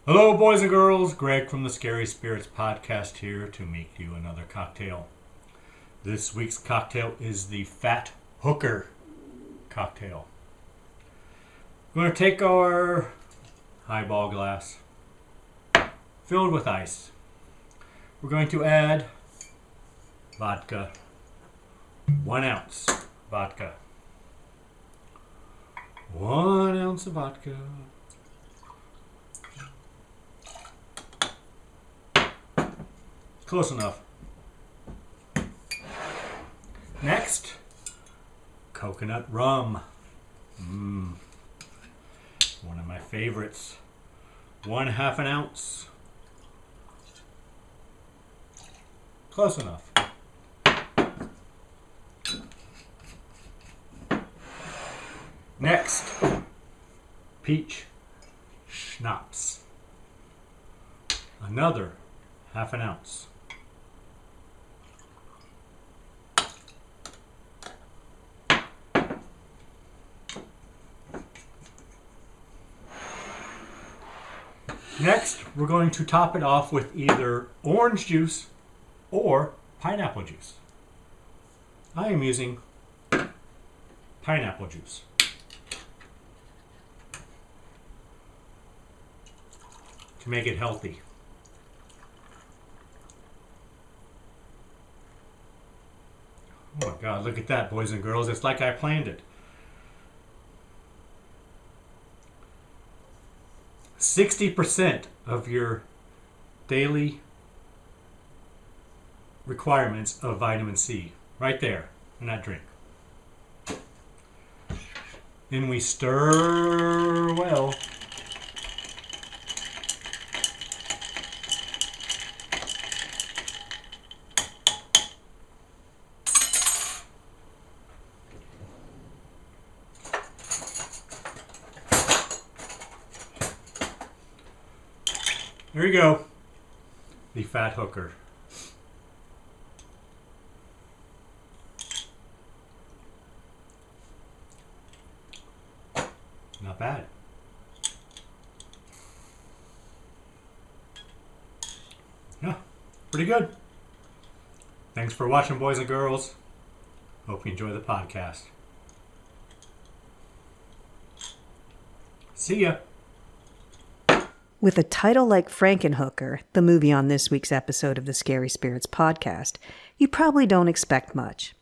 Hello, boys and girls. Greg from the Scary Spirits podcast here to make you another cocktail. This week's cocktail is the Fat Hooker cocktail. We're going to take our highball glass filled with ice. We're going to add vodka, 1 ounce vodka, 1 ounce of vodka. Close enough. Next, coconut rum. One of my favorites. 1/2 ounce. Close enough. Next, peach schnapps. Another 1/2 ounce. Next, we're going to top it off with either orange juice or pineapple juice. I am using pineapple juice. To make it healthy. Oh my God, look at that, boys and girls. It's like I planned it. 60% of your daily requirements of vitamin C right there in that drink. Then we stir well. There you go. The Fat Hooker. Not bad. Yeah, pretty good. Thanks for watching, boys and girls. Hope you enjoy the podcast. See ya. With a title like Frankenhooker, the movie on this week's episode of the Scary Spirits podcast, you probably don't expect much.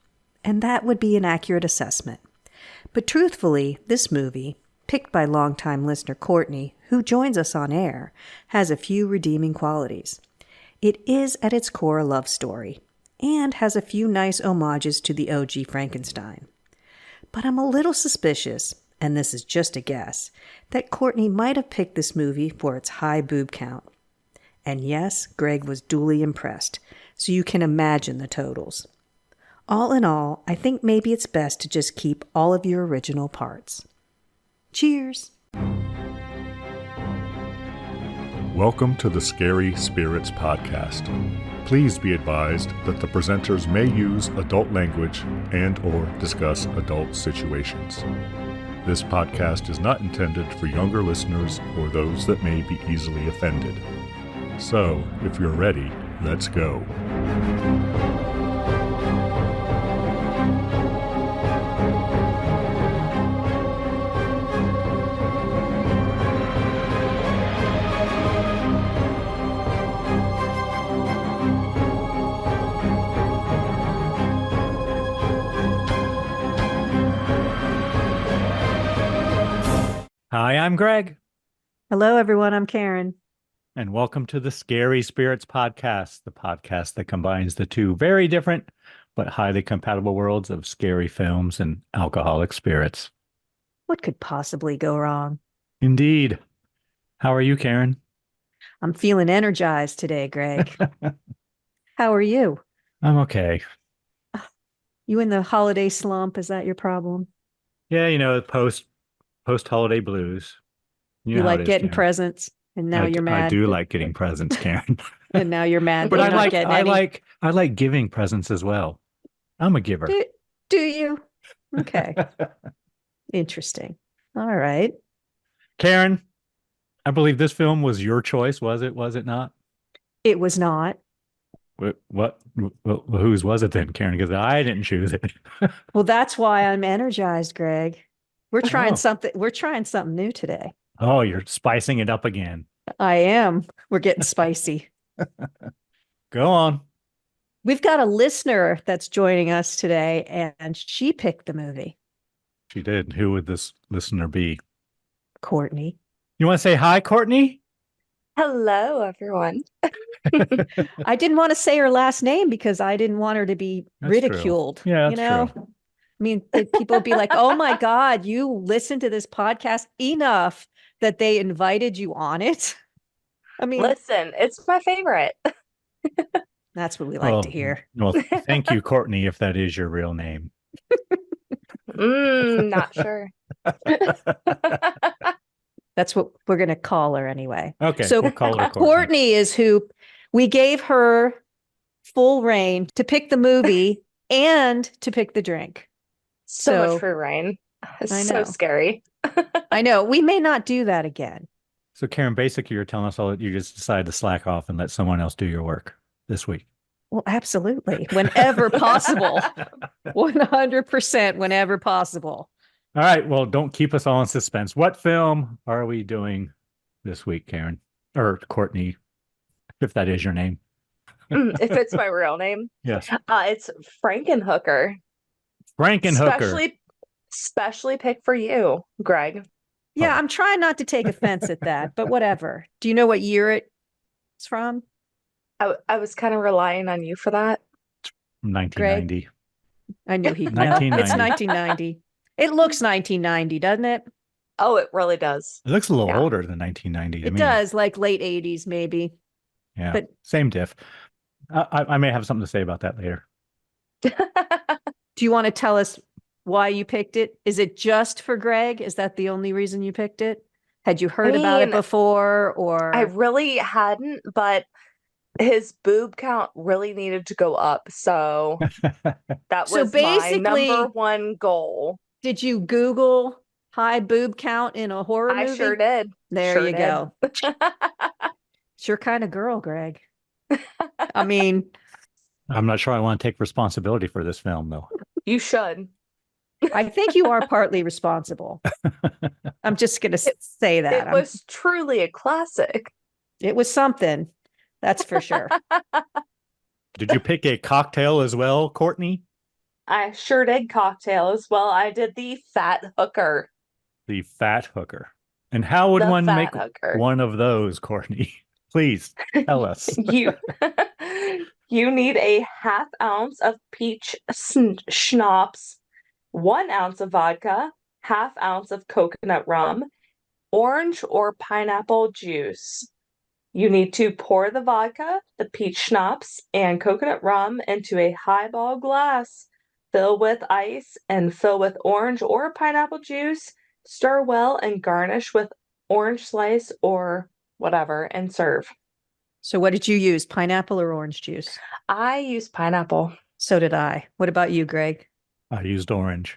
And that would be an accurate assessment. But truthfully, this movie, picked by longtime listener Courtney, who joins us on air, has a few redeeming qualities. It is at its core a love story, and has a few nice homages to the OG Frankenstein. But I'm a little suspicious, and this is just a guess, that Courtney might have picked this movie for its high boob count. And yes, Greg was duly impressed, so you can imagine the totals. All in all, I think maybe it's best to just keep all of your original parts. Cheers! Welcome to the Scary Spirits podcast. Please be advised that the presenters may use adult language and or discuss adult situations. This podcast is not intended for younger listeners or those that may be easily offended. So, if you're ready, let's go. Hi, I'm Greg. Hello, everyone. I'm Karen. And welcome to the Scary Spirits podcast, the podcast that combines the two very different but highly compatible worlds of scary films and alcoholic spirits. What could possibly go wrong? Indeed. How are you, Karen? I'm feeling energized today, Greg. How are you? I'm okay. You in the holiday slump? Is that your problem? Yeah, post-holiday blues. You like getting presents, and now you're mad. I do like getting presents, Karen. And now you're mad. But that you're not getting any. I like giving presents as well. I'm a giver. Do you? Okay. Interesting. All right. Karen, I believe this film was your choice, was it? Was it not? It was not. What whose was it then, Karen? Because I didn't choose it. Well, that's why I'm energized, Greg. We're trying Oh. something. We're trying something new today. Oh, you're spicing it up again. I am. We're getting spicy. Go on. We've got a listener that's joining us today, and she picked the movie. She did. Who would this listener be? Courtney. You want to say hi, Courtney? Hello, everyone. I didn't want to say her last name because I didn't want her to be That's ridiculed. true. Yeah, you that's know? I mean, people would be like, oh my God, you listen to this podcast enough that they invited you on it. I mean, Listen, it's my favorite. that's what we like to hear. Well, thank you, Courtney, if that is your real name. Not sure. That's what we're going to call her anyway. Okay, So we'll call her Courtney. Courtney is who we gave her full reign to pick the movie and to pick the drink. So much free reign. It's I so know. scary. I know we may not do that again. So, Karen, basically, you're telling us all that you just decided to slack off and let someone else do your work this week. Well, absolutely. Whenever possible. 100% whenever possible. All right. Well, don't keep us all in suspense. What film are we doing this week, Karen? Or Courtney, if that is your name. If it's my real name. Yes. It's Frankenhooker. Frankenhooker. Specially picked for you, Greg. Yeah, Oh. I'm trying not to take offense at that, but whatever. Do you know what year it's from? I was kind of relying on you for that. 1990. I knew he'd know. 1990. It's 1990. It looks 1990, doesn't it? Oh, it really does. It looks a little Yeah. older than 1990 to It me. does, like late 80s, maybe. Yeah. But- Same diff. I may have something to say about that later. Do you want to tell us why you picked it? Is it just for Greg? Is that the only reason you picked it? Had you heard about it mean, before, or I really hadn't, but his boob count really needed to go up. So that So was my basically- number one goal. did you Google high boob count in a horror movie? I sure did. There Sure you did. go. It's your kind of girl, Greg. I mean, I'm not sure I want to take responsibility for this film, though. You should. I think you are partly responsible. I'm just going to say that. It was truly a classic. It was something. That's for sure. Did you pick a cocktail as well, Courtney? I sure did cocktail as well. I did the fat hooker. The fat hooker. And how would The one fat make hooker. one of those, Courtney? Please tell us. You you need a half ounce of peach schnapps, 1 ounce of vodka, half ounce of coconut rum, orange or pineapple juice. You need to pour the vodka, the peach schnapps, and coconut rum into a highball glass. Fill with ice and fill with orange or pineapple juice. Stir well and garnish with orange slice or whatever and serve. So what did you use? Pineapple or orange juice? I use pineapple. So did I. What about you, Greg? I used orange.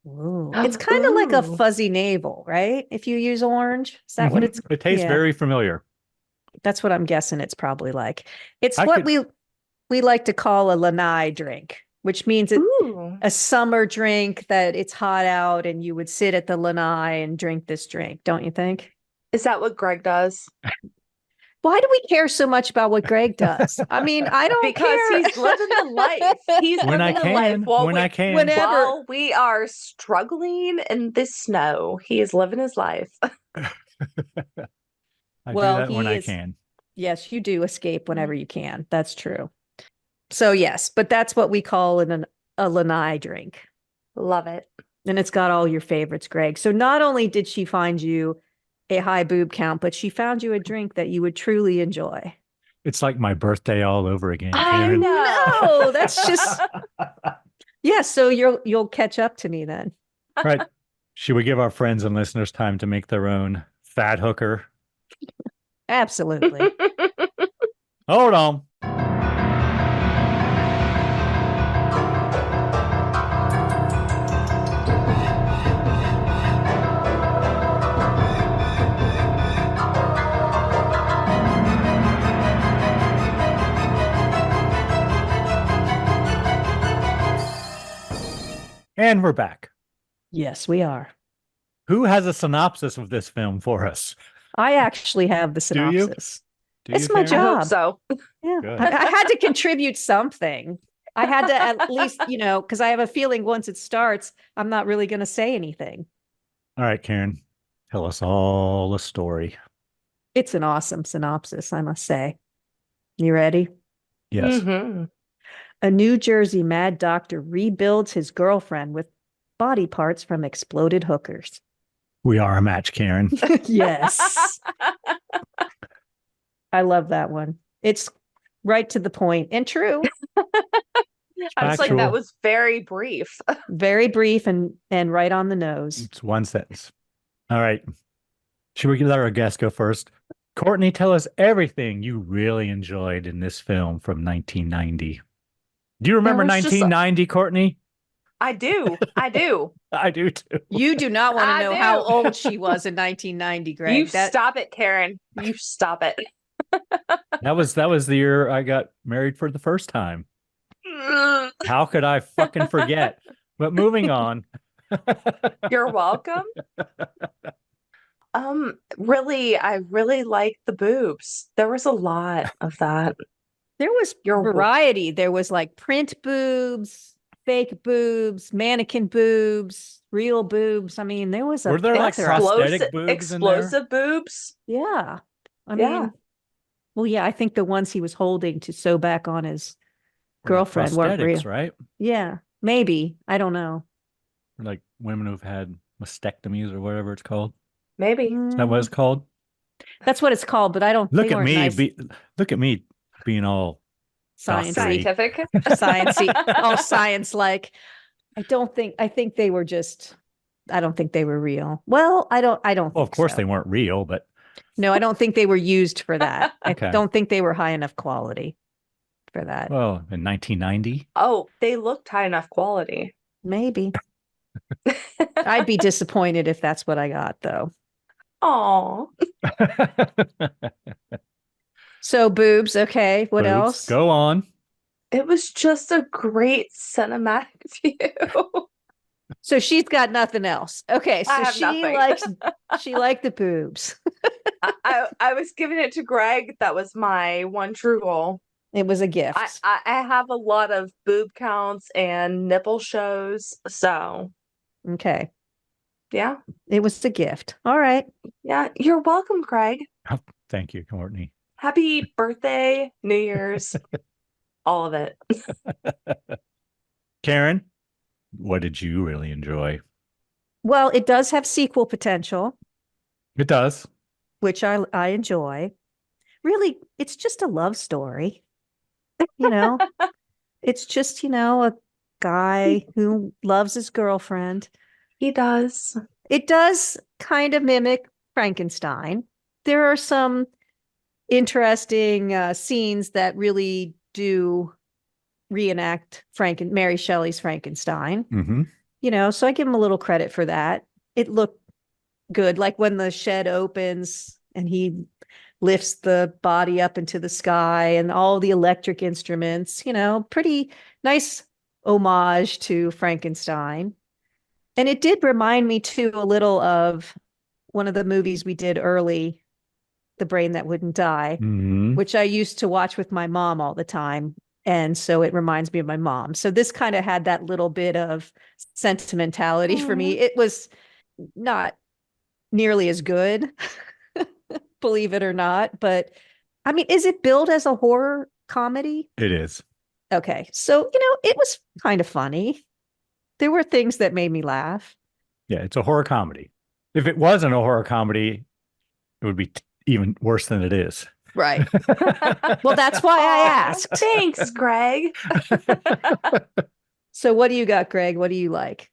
Ooh. It's kind of like a Ooh. fuzzy navel, right? If you use orange, is that what Mhm. it's? It tastes yeah. very familiar. That's what I'm guessing it's probably like. It's I what could- we like to call a lanai drink, which means it's Ooh. a summer drink that it's hot out and you would sit at the lanai and drink this drink, don't you think? Is that what Greg does? Why do we care so much about what Greg does? I mean, I don't Because care. he's living the life. He's When I living the life can. while When we, I can. Whenever- while we are struggling in the snow. He is living his life. I Well, do that when he I is- can. Yes, you do escape whenever you can. That's true. So yes, but that's what we call a lanai drink. Love it. And it's got all your favorites, Greg. So not only did she find you a high boob count, but she found you a drink that you would truly enjoy. It's like my birthday all over again. I Karen. know. No, that's just yeah. So you'll catch up to me then. Right. Should we give our friends and listeners time to make their own fat hooker? Absolutely. Hold on. And we're back. Yes, we are. Who has a synopsis of this film for us? I actually have the Do you? synopsis. Do It's you, my Karen? I hope job. so. Yeah, Good. I had to contribute something. I had to at least, because I have a feeling once it starts, I'm not really going to say anything. All right, Karen, tell us all a story. It's an awesome synopsis, I must say. You ready? Yes. Mhm. A New Jersey mad doctor rebuilds his girlfriend with body parts from exploded hookers. We are a match, Karen. Yes. I love that one. It's right to the point and true. I was like, that Factual. was very brief. Very brief and right on the nose. It's one sentence. All right. Should we let our guest go first? Courtney, tell us everything you really enjoyed in this film from 1990. Do you remember was just 1990, Courtney? I do. I do. I do too. You do not want to I know do. how old she was in 1990, Greg. You stop it, Karen. You stop it. That was the year I got married for the first time. How could I fucking forget? But moving on. You're welcome. Really, I really liked the boobs. There was a lot of that. There was You're- variety. There was like print boobs, fake boobs, mannequin boobs, real boobs. I mean, there was a Were there like plethora. prosthetic boobs explosive boobs. Yeah. I Yeah. mean, well, yeah, I think the ones he was holding to sew back on his in there? girlfriend weren't real. Prosthetics, right? Yeah, maybe. I don't know. Like women who've had mastectomies or whatever it's called. Maybe. Is that what it's called? That's what it's called, but I don't Look they at weren't me. nice. Look at me being all Science doctory. Scientific. sciencey, all science like. I don't think they were just I don't think they were real. Well, I don't Well, of think course so. they weren't real, but No, I don't think they were used for that. Okay. I don't think they were high enough quality for that. well, in 1990. Oh, they looked high enough quality. Maybe. I'd be disappointed if that's what I got though. Aw. So boobs, okay. What Boobs. else? Go on. It was just a great cinematic view. So she's got nothing else. Okay, so I have nothing. she liked the boobs. I was giving it to Greg. That was my one true goal. It was a gift. I have a lot of boob counts and nipple shows. So Okay. yeah. It was a gift. All right. Yeah. You're welcome, Greg. Thank you, Courtney. Happy birthday, New Year's, all of it. Karen, what did you really enjoy? Well, it does have sequel potential, It does. which I enjoy. Really, it's just a love story. You know, it's just, a guy who loves his girlfriend. He does. It does kind of mimic Frankenstein. There are some interesting scenes that really do reenact Mary Shelley's Frankenstein. Mm-hmm. So I give him a little credit for that. It looked good, like when the shed opens and he lifts the body up into the sky and all the electric instruments, pretty nice homage to Frankenstein. And it did remind me too a little of one of the movies we did early, The Brain That Wouldn't Die, Mm-hmm. which I used to watch with my mom all the time. And so it reminds me of my mom. So this kind of had that little bit of sentimentality for me. It was not nearly as good, believe it or not. But I mean, is it billed as a horror comedy? It is. Okay. So, it was kind of funny. There were things that made me laugh. Yeah, it's a horror comedy. If it wasn't a horror comedy, it would be even worse than it is. Right. Well, that's why I asked. Thanks, Greg. So what do you got, Greg? What do you like?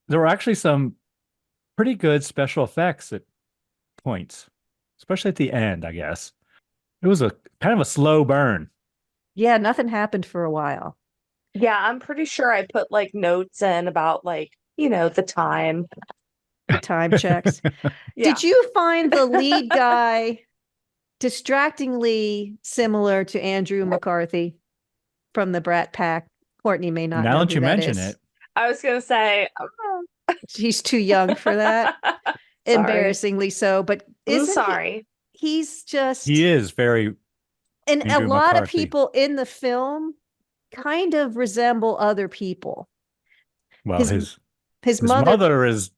There were actually some pretty good special effects at points, especially at the end, I guess. It was a kind of a slow burn. Yeah, nothing happened for a while. Yeah, I'm pretty sure I put notes in about the time. Time checks. Yeah. Did you find the lead guy distractingly similar to Andrew McCarthy from the Brat Pack? Courtney may not know Now that who you that mention is. it, I was gonna say, She's too young for that. Sorry. Embarrassingly so. But I'm isn't sorry. he's just He is very and a Andrew lot of McCarthy. people in the film kind of resemble other people. Well, His his mother mother is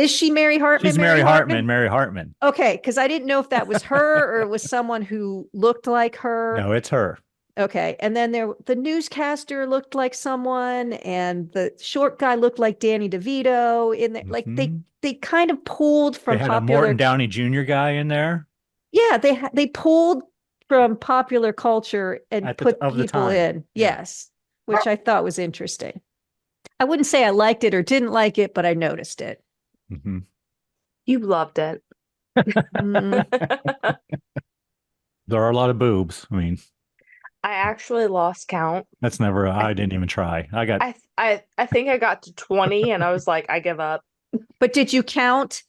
she Mary Hartman? she's Mary Hartman. Mary Hartman. Okay, because I didn't know if that was her or it was someone who looked like her. No, it's her. Okay, and then the newscaster looked like someone, and the short guy looked like Danny DeVito. In there, like they kind of pulled from They had popular. a Morton Downey Jr. guy in there. Yeah, they pulled from popular culture and put people in. Yeah. Yes, which I thought was interesting. I wouldn't say I liked it or didn't like it, but I noticed it. Mm-hmm. You loved it. There are a lot of boobs. I mean, I actually lost count. that's never. I didn't even try. I think I got to 20 and I was like, I give up. But did you count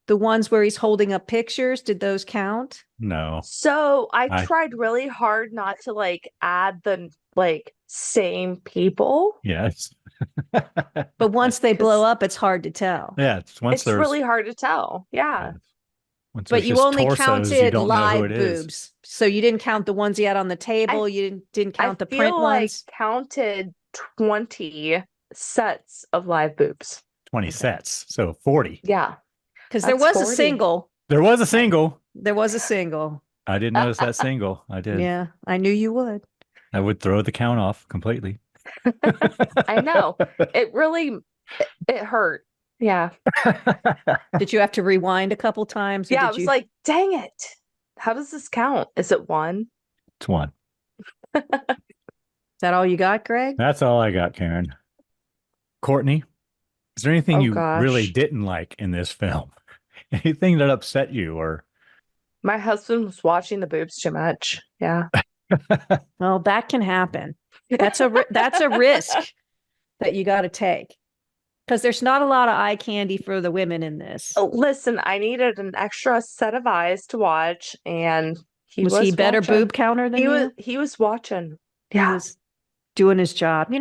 the ones where he's holding up pictures? Did those count? No. So I tried really hard not to like add the like same people. Yes. But once they blow up, it's hard to tell. Yeah, It's really hard to tell. Yeah. But you only counted live boobs. boobs. So you didn't count the ones he had on the table. You didn't count the print ones. I counted 20 sets of live boobs. 20 sets. So 40. Yeah. Because there was 40. a single. There was a single. There was a single. I did notice that single. I did. Yeah, I knew you would. I would throw the count off completely. I know. It hurt. Yeah. Did you have to rewind a couple times? Yeah, I was like, dang it. How does this count? Is it one? It's one. Is that all you got, Greg? That's all I got, Karen. Courtney, is there anything you really didn't like in this film? Anything that upset you or? My husband was watching the boobs too much. Yeah. Well, that can happen. That's a risk that you got to take. Because there's not a lot of eye candy for the women in this. Oh, listen, I needed an extra set of eyes to watch, and was he better watching. boob counter than you? He was watching. Yeah. He was doing his job.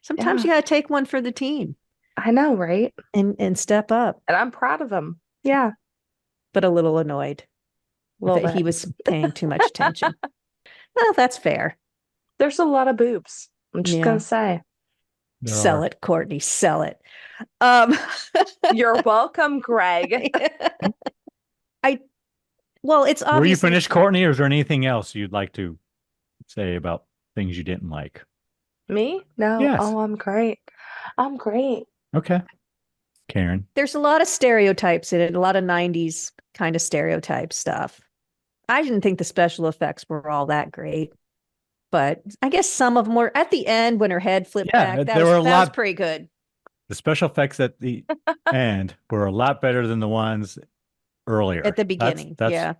Sometimes you got to take one for the team. I know, right? And step up. And I'm proud of him. Yeah. But a little annoyed that he was paying too much attention. Well, that's fair. There's a lot of boobs. I'm just going to say. Sell it, Courtney. Sell it. You're welcome, Greg. Well, it's obvious. Were you finished, Courtney, or is there anything else you'd like to say about things you didn't like? Me? No. Yes. Oh, I'm great. I'm great. Okay. Karen. There's a lot of stereotypes in it, a lot of 90s kind of stereotype stuff. I didn't think the special effects were all that great. But I guess some of them were at the end when her head flipped back. That was pretty good. The special effects at the end were a lot better than the ones earlier. At the beginning, yeah.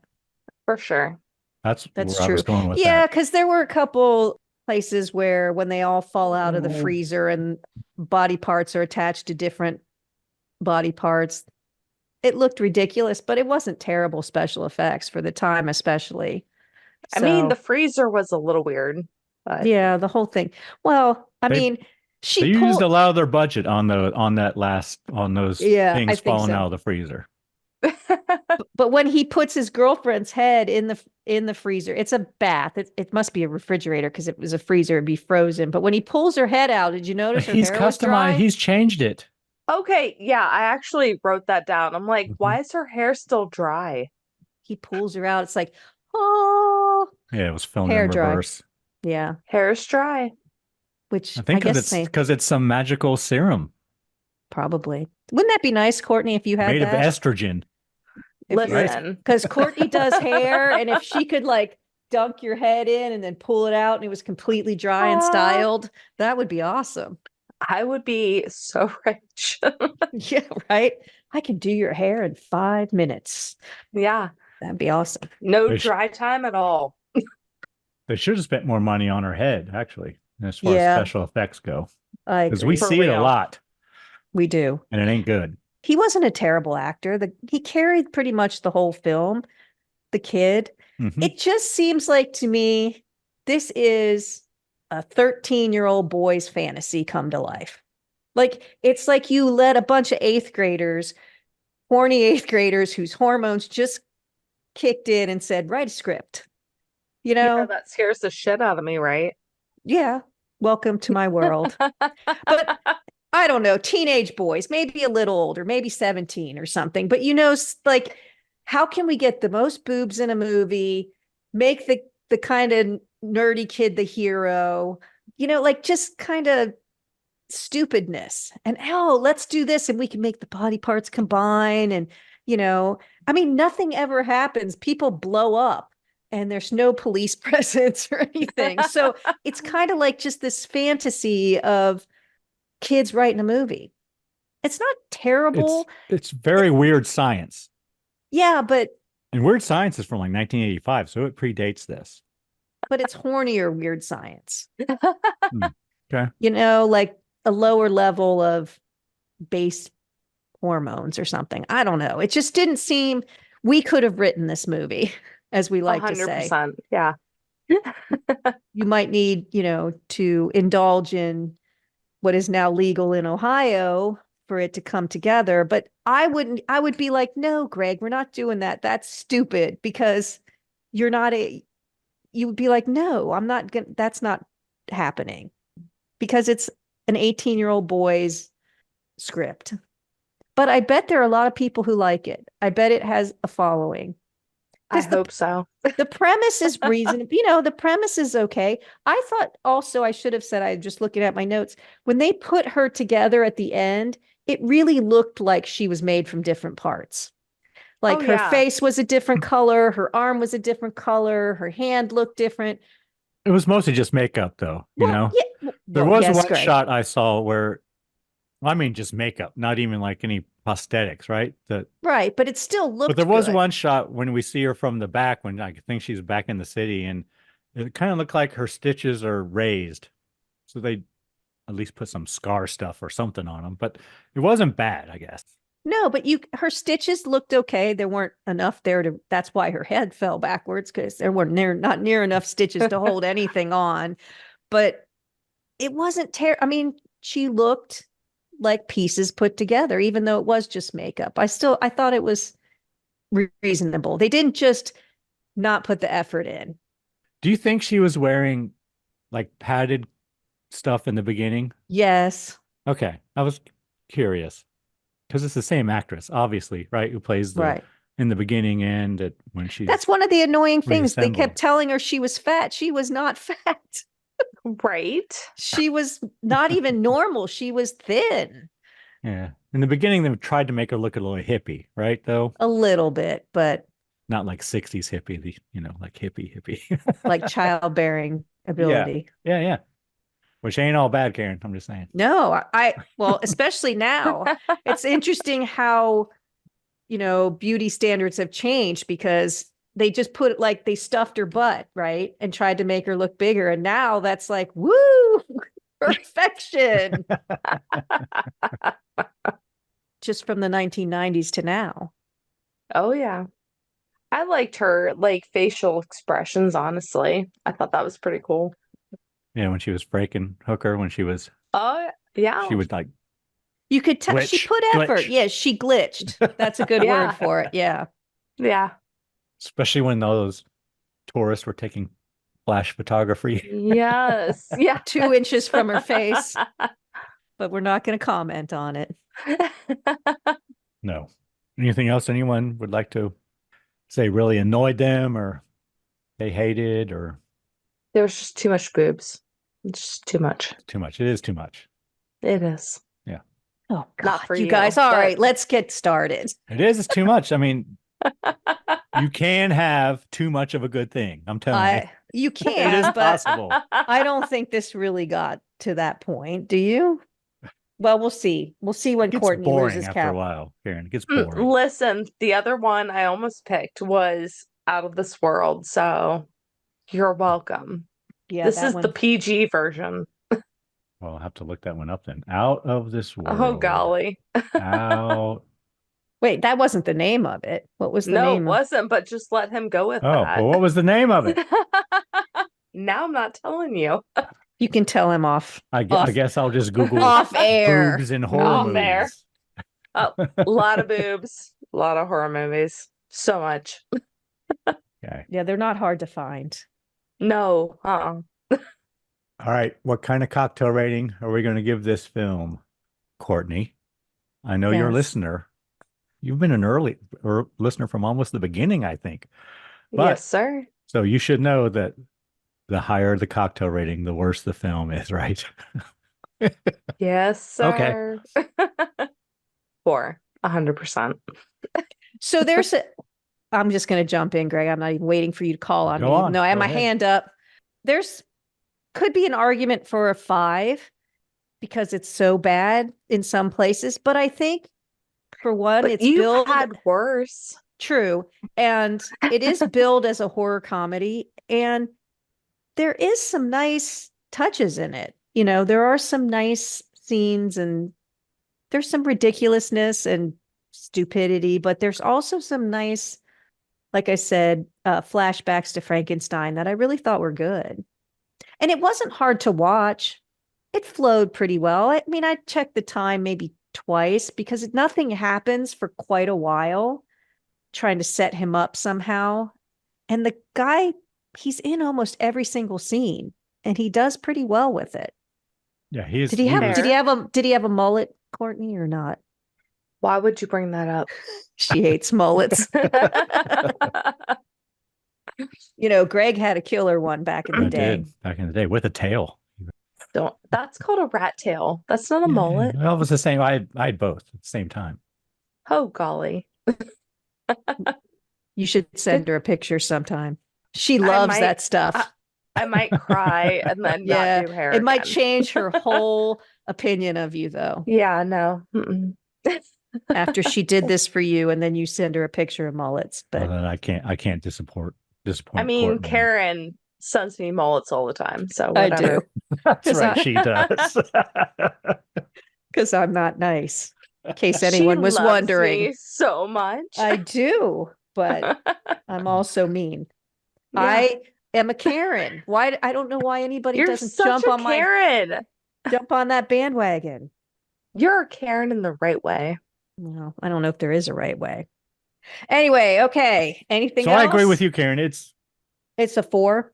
For sure. That's where true. I was going with that. Yeah, because there were a couple places where when they all fall out of the freezer and body parts are attached to different body parts, it looked ridiculous, but it wasn't terrible special effects for the time, especially. I mean, the freezer was a little weird. But... Yeah, the whole thing. Well, they used a lot of their budget on those things falling out of the freezer. But when he puts his girlfriend's head in the freezer, it's a bath. It must be a refrigerator because if it was a freezer, it'd be frozen. But when he pulls her head out, did you notice her hair was dry? He's changed it. Okay, yeah, I actually wrote that down. I'm like, why is her hair still dry? He pulls her out. It's like, oh. Yeah, it was filmed in reverse. Dry. Yeah. Hair is dry. Which I think because it's some magical serum. Probably. Wouldn't that be nice, Courtney, if you had made that? Of estrogen. Listen. Because Courtney does hair, and if she could like dunk your head in and then pull it out and it was completely dry and styled, that would be awesome. I would be so rich. Yeah, right? I can do your hair in 5 minutes. Yeah. That'd be awesome. No dry time at all. They should have spent more money on her head, actually, as far as special effects go. Because we see it a lot. We do. And it ain't good. He wasn't a terrible actor. He carried pretty much the whole film, the kid. Mm-hmm. It just seems like to me, this is a 13-year-old boy's fantasy come to life. Like, it's like you let a bunch of horny eighth graders whose hormones just kicked in and said, write a script. You Yeah, know? that scares the shit out of me, right? Yeah. Welcome to my world. But I don't know, teenage boys, maybe a little older, maybe 17 or something. But like, how can we get the most boobs in a movie, make the kind of nerdy kid the hero, like just kind of stupidness. And let's do this and we can make the body parts combine. And, I mean, nothing ever happens. People blow up and there's no police presence or anything. So it's kind of like just this fantasy of kids writing a movie. It's not terrible. It's very weird science. Yeah, but And Weird Science is from like 1985, so it predates this. it's hornier weird science. Okay. Like a lower level of base hormones or something. I don't know. It just didn't seem we could have written this movie, as we like to say. 100%. Yeah. You might need, to indulge in what is now legal in Ohio for it to come together. But I would be like, no, Greg, we're not doing that. That's stupid because you would be like, no, that's not happening because it's an 18-year-old boy's script. But I bet there are a lot of people who like it. I bet it has a following. I hope so. The premise is reasonable. The premise is okay. I thought also I should have said, I'm just looking at my notes, when they put her together at the end, it really looked like she was made from different parts. Like her face was a different color, her arm was a different color, her hand looked different. It was mostly just makeup, though. Yeah, there was one shot I saw where, just makeup, not even like any prosthetics, right? Right, but it still looked But there was good. one shot when we see her from the back when I think she's back in the city, and it kind of looked like her stitches are raised. So they at least put some scar stuff or something on them, but it wasn't bad, I guess. No, but her stitches looked okay. There weren't enough there that's why her head fell backwards, because there were not near enough stitches to hold anything on. But it wasn't she looked like pieces put together, even though it was just makeup. I thought it was reasonable. They didn't just not put the effort in. Do you think she was wearing like padded stuff in the beginning? Yes. Okay. I was curious because it's the same actress, obviously, right? Who plays in the beginning and when she's. That's one of the annoying things. They reassembled. kept telling her she was fat. She was not fat. Right. She was not even normal. She was thin. Yeah. In the beginning, they tried to make her look a little hippie, right? Though a little bit, but not like 60s hippie, like hippie. Like childbearing ability. Yeah. Which ain't all bad, Karen. I'm just saying. No, well, especially now. It's interesting how, beauty standards have changed because they just put it like they stuffed her butt, right? And tried to make her look bigger. And now that's like, woo, perfection. Just from the 1990s to now. Oh, yeah. I liked her facial expressions, honestly. I thought that was pretty cool. Yeah, when she was Frankenhooker, when she was. Yeah. She would like. You could tell glitch, she put effort. glitch. Yeah, she glitched. That's a good word for it. Yeah. Yeah. Especially when those tourists were taking flash photography. Yes. Yeah. 2 inches from her face. But we're not going to comment on it. No. Anything else anyone would like to say really annoyed them or they hated or? There was just too much boobs. It's just too much. Too much. It is too much. It is. Yeah. Oh, God. Not for you guys. All right, let's get started. It is. It's too much. I mean, you can have too much of a good thing. I'm telling you. You can, It is but possible. I don't think this really got to that point. Do you? Well, we'll see. We'll see when It gets Courtney boring loses after a count. while, Karen. It gets boring. Listen, the other one I almost picked was Out of This World, so you're welcome. Yeah, this is the PG version. Well, I'll have to look that one up then. Out of This World. Oh, golly. Out. Wait, that wasn't the name of it. What was the No, name? it wasn't, but just let him go with Oh, that. well, what was the name of it? Now I'm not telling you. You can tell him off. I guess I'll just Google off air. boobs in horror Off movies. air. Oh, a lot of boobs, a lot of horror movies. So much. Okay. Yeah, they're not hard to find. No. All right. What kind of cocktail rating are we going to give this film, Courtney? I know you're a Yes. listener. You've been an early listener from almost the beginning, I think. But, Yes, sir. So you should know that the higher the cocktail rating, the worse the film is, right? Yes, sir. Okay. 4, 100%. So I'm just going to jump in, Greg. I'm not even waiting for you to call on Go me. on. No, I have Go my ahead. hand up. Could be an argument for a 5 because it's so bad in some places. But I think for one, But it's you've billed had worse. true. And it is billed as a horror comedy. And there is some nice touches in it. You know, there are some nice scenes and there's some ridiculousness and stupidity, but there's also some nice, like I said, flashbacks to Frankenstein that I really thought were good. And it wasn't hard to watch. It flowed pretty well. I mean, I checked the time maybe twice because nothing happens for quite a while, trying to set him up somehow. And the guy, he's in almost every single scene and he does pretty well with it. Yeah, Did he have a mullet, Courtney, or not? Why would you bring that up? She hates mullets. You know, Greg had a killer one back in the I day. did back in the day with a tail. That's called a rat tail. That's not a mullet. Well, it was the same. I had both at the same time. Oh, golly. You should send her a picture sometime. She loves that stuff. I might cry and then not do hair it might again. change her whole opinion of you, though. Yeah, no. Mm-mm. After she did this for you, and then you send her a picture of mullets. But Well, then I can't disappoint. I mean, Courtney. Karen sends me mullets all the time, so I whatever. do. That's right. She does. Because I'm not nice. In case She anyone was loves wondering. me so much. I do, but I'm also mean. Yeah. I am a Karen. Why? I don't know why anybody You're doesn't such jump a on Karen. jump on that bandwagon. You're a Karen in the right way. Well, I don't know if there is a right way. Anyway, okay. Anything So else? I agree with you, Karen. It's a 4.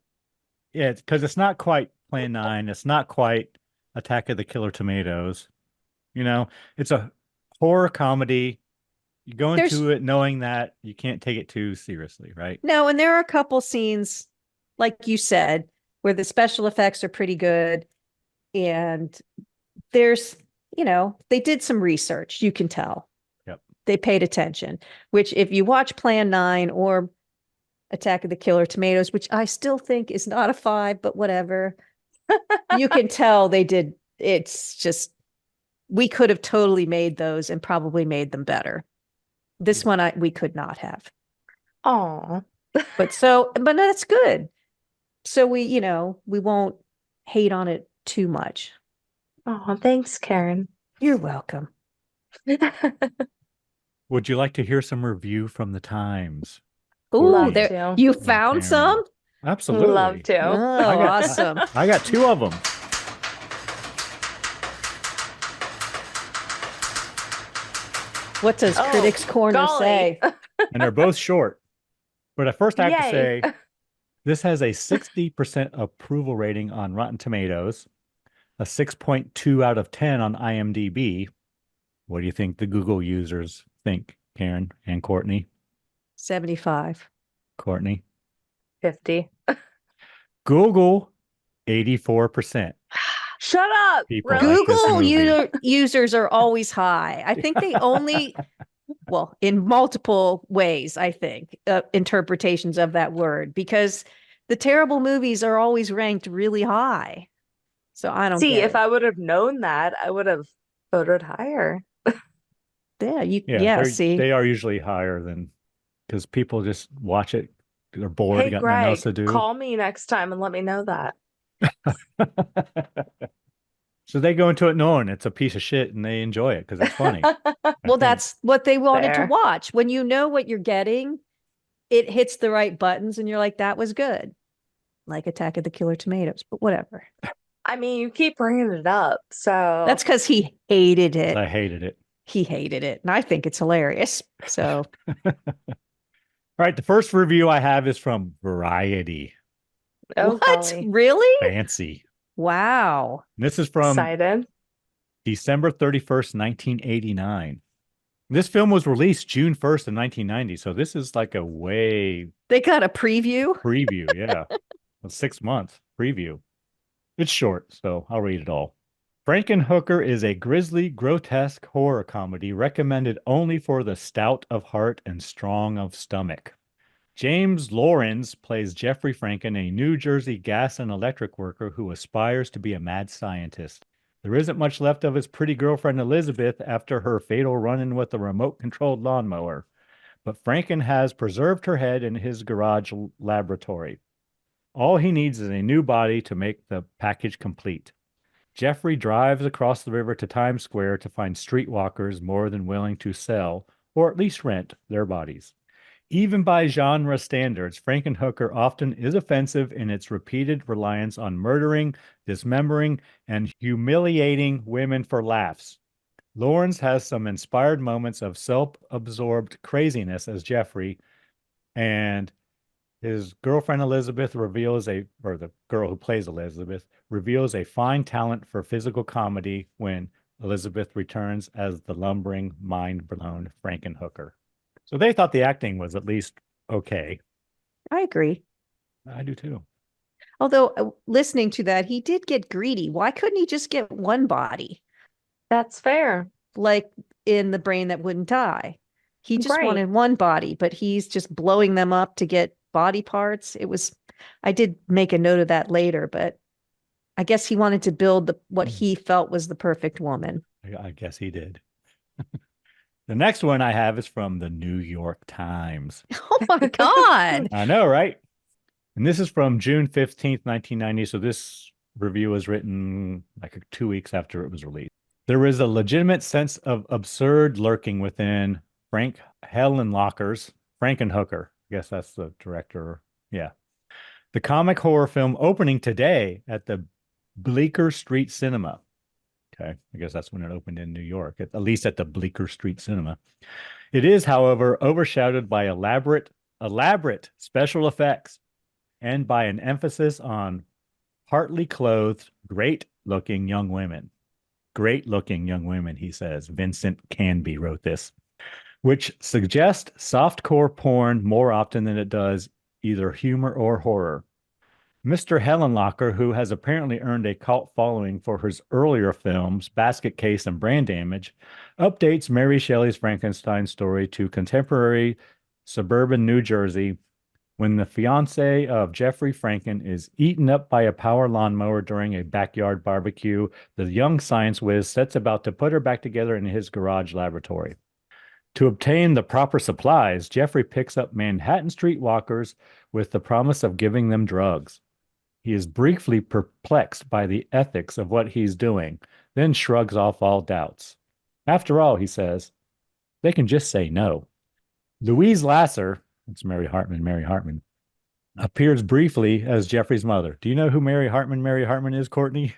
because it's not quite Plan 9. It's not quite Attack of the Killer Tomatoes. You know, it's a horror comedy. You go into it knowing that you can't take it too seriously, right? No, and there are a couple scenes, like you said, where the special effects are pretty good. And there's, you know, they did some research, you can tell. Yep. They paid attention, which if you watch Plan 9 or Attack of the Killer Tomatoes, which I still think is not a 5, but whatever, you can tell they did. It's just, we could have totally made those and probably made them better. This one, we could not have. Oh, But that's good. So we won't hate on it too much. oh, thanks, Karen. You're welcome. Would you like to hear some review from the Times? Ooh, Love there to. you Karen. found some? Absolutely. Love to. Oh, awesome. I got 2 of them. What does Oh, Critics Corner golly. say? And they're both short. But at first I have to Yay. say this has a 60% approval rating on Rotten Tomatoes, a 6.2 out of 10 on IMDb. What do you think the Google users think, Karen and Courtney? 75. Courtney. 50. Google, 84%. Shut up. People Really? like this Google movie. users are always high. I think they only, well, in multiple ways, I think, interpretations of that word, because the terrible movies are always ranked really high. So I don't See, get if it. I would have known that, I would have voted higher. See. They are usually higher than, because people just watch it. They're bored, Hey, got nothing else Greg, to do. call me next time and let me know that. So they go into it knowing it's a piece of shit and they enjoy it because it's funny. Well, that's what they wanted Fair. to watch. When you know what you're getting, it hits the right buttons and you're like, that was good. Like Attack of the Killer Tomatoes, but whatever. I mean, you keep bringing it up, so That's because he hated it. I hated it. He hated it. And I think it's hilarious. So, All right, the first review I have is from Variety. oh, what? golly. Really? Fancy. Wow. This is from Excited. December 31st, 1989. This film was released June 1st of 1990, so this is like a way They got a preview. preview, yeah. A 6-month preview. It's short, so I'll read it all. Frankenhooker is a grisly, grotesque horror comedy recommended only for the stout of heart and strong of stomach. James Lawrence plays Jeffrey Franken, a New Jersey gas and electric worker who aspires to be a mad scientist. There isn't much left of his pretty girlfriend Elizabeth after her fatal run-in with a remote-controlled lawnmower, but Franken has preserved her head in his garage laboratory. All he needs is a new body to make the package complete. Jeffrey drives across the river to Times Square to find streetwalkers more than willing to sell, or at least rent, their bodies. Even by genre standards, Frankenhooker often is offensive in its repeated reliance on murdering, dismembering, and humiliating women for laughs. Lawrence has some inspired moments of self-absorbed craziness as Jeffrey, and his girlfriend Elizabeth or the girl who plays Elizabeth, reveals a fine talent for physical comedy when Elizabeth returns as the lumbering, mind-blown Frankenhooker. So they thought the acting was at least okay. I agree. I do too. Although listening to that, he did get greedy. Why couldn't he just get one body? That's fair. Like in The Brain That Wouldn't Die. He just Right. wanted one body, but he's just blowing them up to get body parts. I did make a note of that later, but I guess he wanted to build what he felt was the perfect woman. I guess he did. The next one I have is from the New York Times. Oh my God. I know, right? And this is from June 15th, 1990. So this review was written like 2 weeks after it was released. There is a legitimate sense of absurd lurking within Frank Hellenlocker's Frankenhooker. I guess that's the director. Yeah. The comic horror film opening today at the Bleecker Street Cinema. Okay. I guess that's when it opened in New York, at least at the Bleecker Street Cinema. It is, however, overshadowed by elaborate special effects and by an emphasis on partly clothed, great-looking young women. Great-looking young women, he says. Vincent Canby wrote this, which suggests softcore porn more often than it does either humor or horror. Mr. Hellenlocker, who has apparently earned a cult following for his earlier films, Basket Case and Brain Damage, updates Mary Shelley's Frankenstein story to contemporary suburban New Jersey when the fiancée of Jeffrey Franken is eaten up by a power lawnmower during a backyard barbecue. The young science whiz sets about to put her back together in his garage laboratory. To obtain the proper supplies, Jeffrey picks up Manhattan streetwalkers with the promise of giving them drugs. He is briefly perplexed by the ethics of what he's doing, then shrugs off all doubts. After all, he says, they can just say no. Louise Lasser, that's Mary Hartman, appears briefly as Jeffrey's mother. Do you know who Mary Hartman is, Courtney?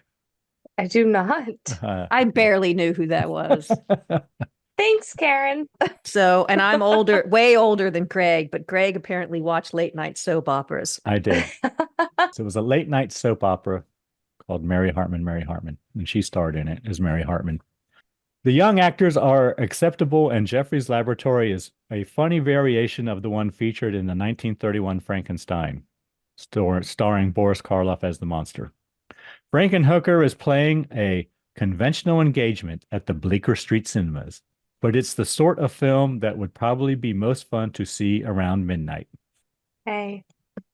I do not. I barely knew who that was. Thanks, Karen. So, and I'm older, way older than Greg, but Greg apparently watched late night soap operas. I did. So it was a late night soap opera called Mary Hartman, and she starred in it as Mary Hartman. The young actors are acceptable, and Jeffrey's laboratory is a funny variation of the one featured in the 1931 Frankenstein, starring Boris Karloff as the monster. Frankenhooker is playing a conventional engagement at the Bleecker Street Cinemas, but it's the sort of film that would probably be most fun to see around midnight. Hey.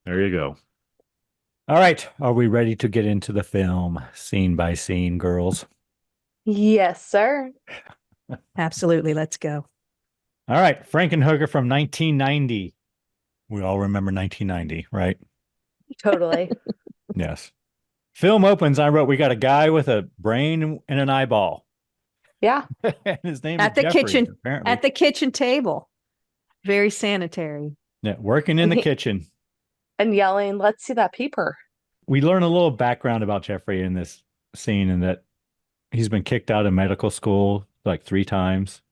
There you go. All right. Are we ready to get into the film scene by scene, girls? Yes, sir. Absolutely. Let's go. All right. Frankenhooker from 1990. We all remember 1990, right? Totally. Yes. Film opens. I wrote, we got a guy with a brain and an eyeball. Yeah. His name At is the Jeffrey, kitchen, apparently. at the kitchen table. Very sanitary. Yeah, working in the kitchen. And yelling, let's see that peeper. We learn a little background about Jeffrey in this scene in that he's been kicked out of medical school like 3 times.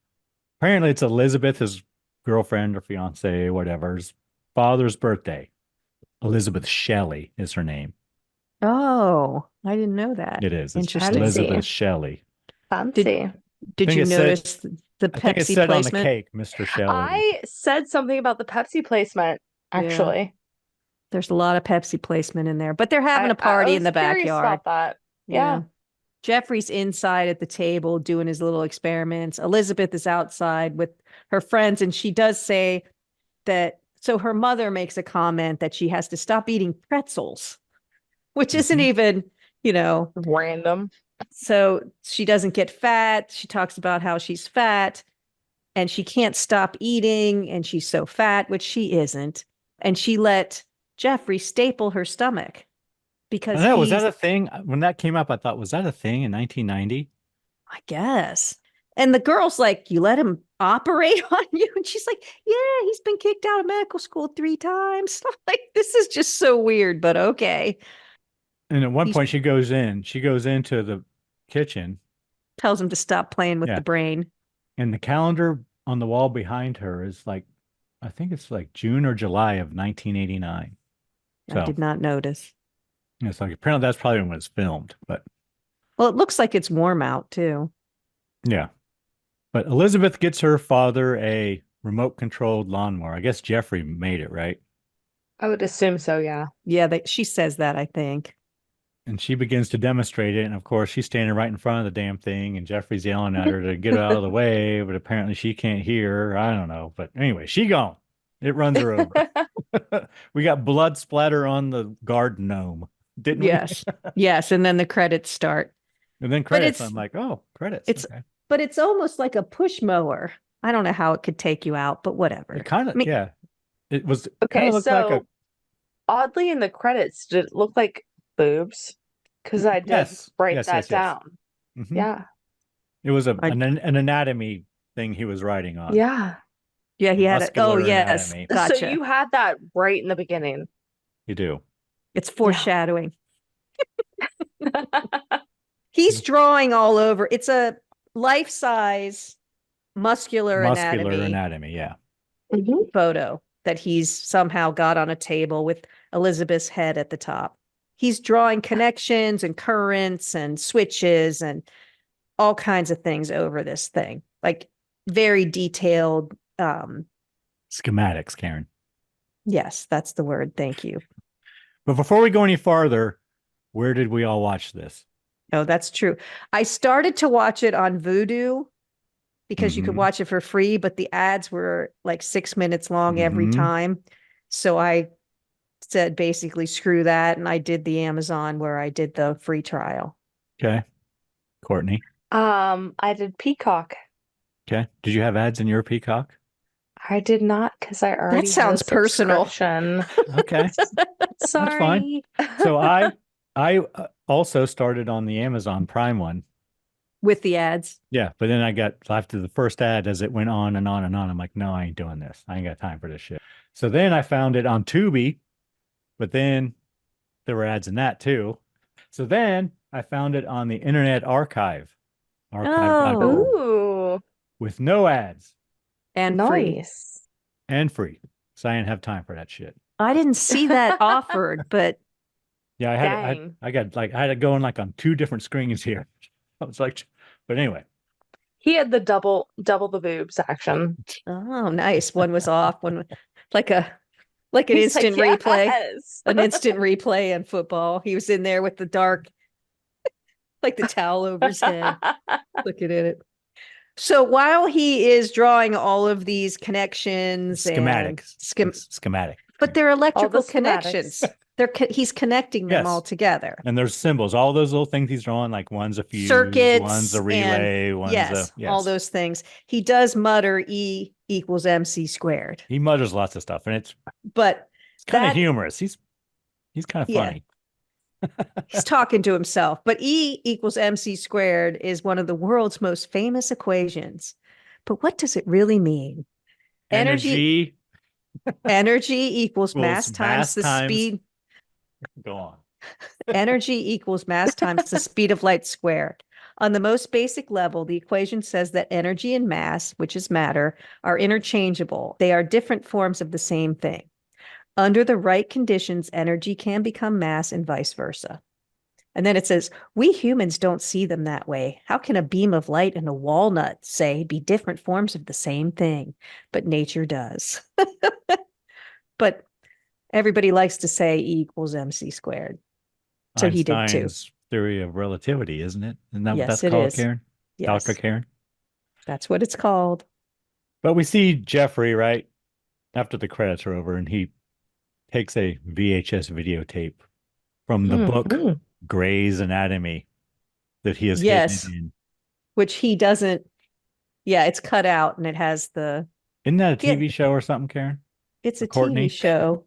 Apparently, it's Elizabeth, his girlfriend or fiance, whatever's father's birthday. Elizabeth Shelley is her name. Oh, I didn't know that. It is. It's Interesting. Elizabeth Shelley. Fancy. Did you notice the I think it Pepsi said on the placement? cake, Mr. Shelley. I said something about the Pepsi placement, actually. There's a lot of Pepsi placement in there, but they're having a I party was in the curious backyard. about that. Yeah. Jeffrey's inside at the table doing his little experiments. Elizabeth is outside with her friends, and she does say that. So her mother makes a comment that she has to stop eating pretzels, which isn't even, Random. So she doesn't get fat. She talks about how she's fat and she can't stop eating and she's so fat, which she isn't. And she let Jeffrey staple her stomach because was that a thing? When that came up, I thought, was that a thing in 1990? I guess. And the girl's like, you let him operate on you? And she's like, yeah, he's been kicked out of medical school 3 times. I'm like, this is just so weird, but okay. And at one point she goes into the kitchen. Tells him to stop playing with the brain. And the calendar on the wall behind her is like, I think it's like June or July of 1989. I did not notice. It's like, apparently that's probably when it was filmed, but. Well, it looks like it's warm out too. Yeah. But Elizabeth gets her father a remote controlled lawnmower. I guess Jeffrey made it, right? I would assume so, yeah. Yeah, she says that, I think. And she begins to demonstrate it. And of course, she's standing right in front of the damn thing. And Jeffrey's yelling at her to get out of the way. But apparently she can't hear her. I don't know. But anyway, she gone. It runs her over. We got blood splatter on the garden gnome, didn't we? Yes. And then the credits start. And then credits. I'm like, oh, credits. Okay. But it's almost like a push mower. I don't know how it could take you out, but whatever. It kind of, yeah. It was okay. So like oddly in the credits, did it look like boobs? Because I did write that down. Mm-hmm. Yeah. It was an anatomy thing he was writing on. Yeah. Yeah, he had it. Oh, yes. Gotcha. So you had that right in the beginning. You do. It's foreshadowing. He's drawing all over. It's a life-size muscular anatomy. Yeah. Photo that he's somehow got on a table with Elizabeth's head at the top. He's drawing connections and currents and switches and all kinds of things over this thing. Like very detailed schematics, Karen. Yes, that's the word. Thank you. But before we go any farther, where did we all watch this? Oh, that's true. I started to watch it on Vudu because you could watch it for free, but the ads were like 6 minutes long every time. So I said basically screw that, and I did the Amazon where I did the free trial. Okay. Courtney? I did Peacock. Okay. Did you have ads in your Peacock? I did not because I already That sounds personal. Okay. Sorry. That's fine. So I also started on the Amazon Prime one. With the ads? Yeah, but then I got after the first ad as it went on and on and on. I'm like, no, I ain't doing this. I ain't got time for this shit. So then I found it on Tubi, but then there were ads in that too. So then I found it on the Internet Archive. Ooh. With no ads. And nice. And free. So I didn't have time for that shit. I didn't see that offered, but yeah, I had to go on like on 2 different screens here. I was like, but anyway. He had the double the boobs action. Oh, nice. One was off, one was like an instant replay. An instant replay in football. He was in there with the dark, like the towel over his head, looking at it. So while he is drawing all of these connections, schematic, but they're electrical connections. He's connecting them all together. And there's symbols. All those little things he's drawing, like one's a fuse, circuits, one's a relay, one's all those things. He does mutter E equals MC squared. He mutters lots of stuff, and it's kind of humorous. He's kind of funny. He's talking to himself. But E equals MC squared is one of the world's most famous equations. But what does it really mean? Energy equals mass times the speed. Go on. Energy equals mass times the speed of light squared. On the most basic level, the equation says that energy and mass, which is matter, are interchangeable. They are different forms of the same thing. Under the right conditions, energy can become mass and vice versa. And then it says, we humans don't see them that way. How can a beam of light and a walnut, say, be different forms of the same thing? But nature does. But everybody likes to say E equals MC squared. So he did too. Einstein's theory of relativity, isn't it? Isn't that what Yes, that's it called, is. Karen? Yes, Dr. Karen? that's what it's called. But we see Jeffrey, right, after the credits are over, and he takes a VHS videotape from the book Mhm. Gray's Anatomy that he has Yes. hidden in. Which he doesn't. Yeah, it's cut out and it has the. Isn't that a Yeah. TV show or something, Karen? It's a Courtney? TV show.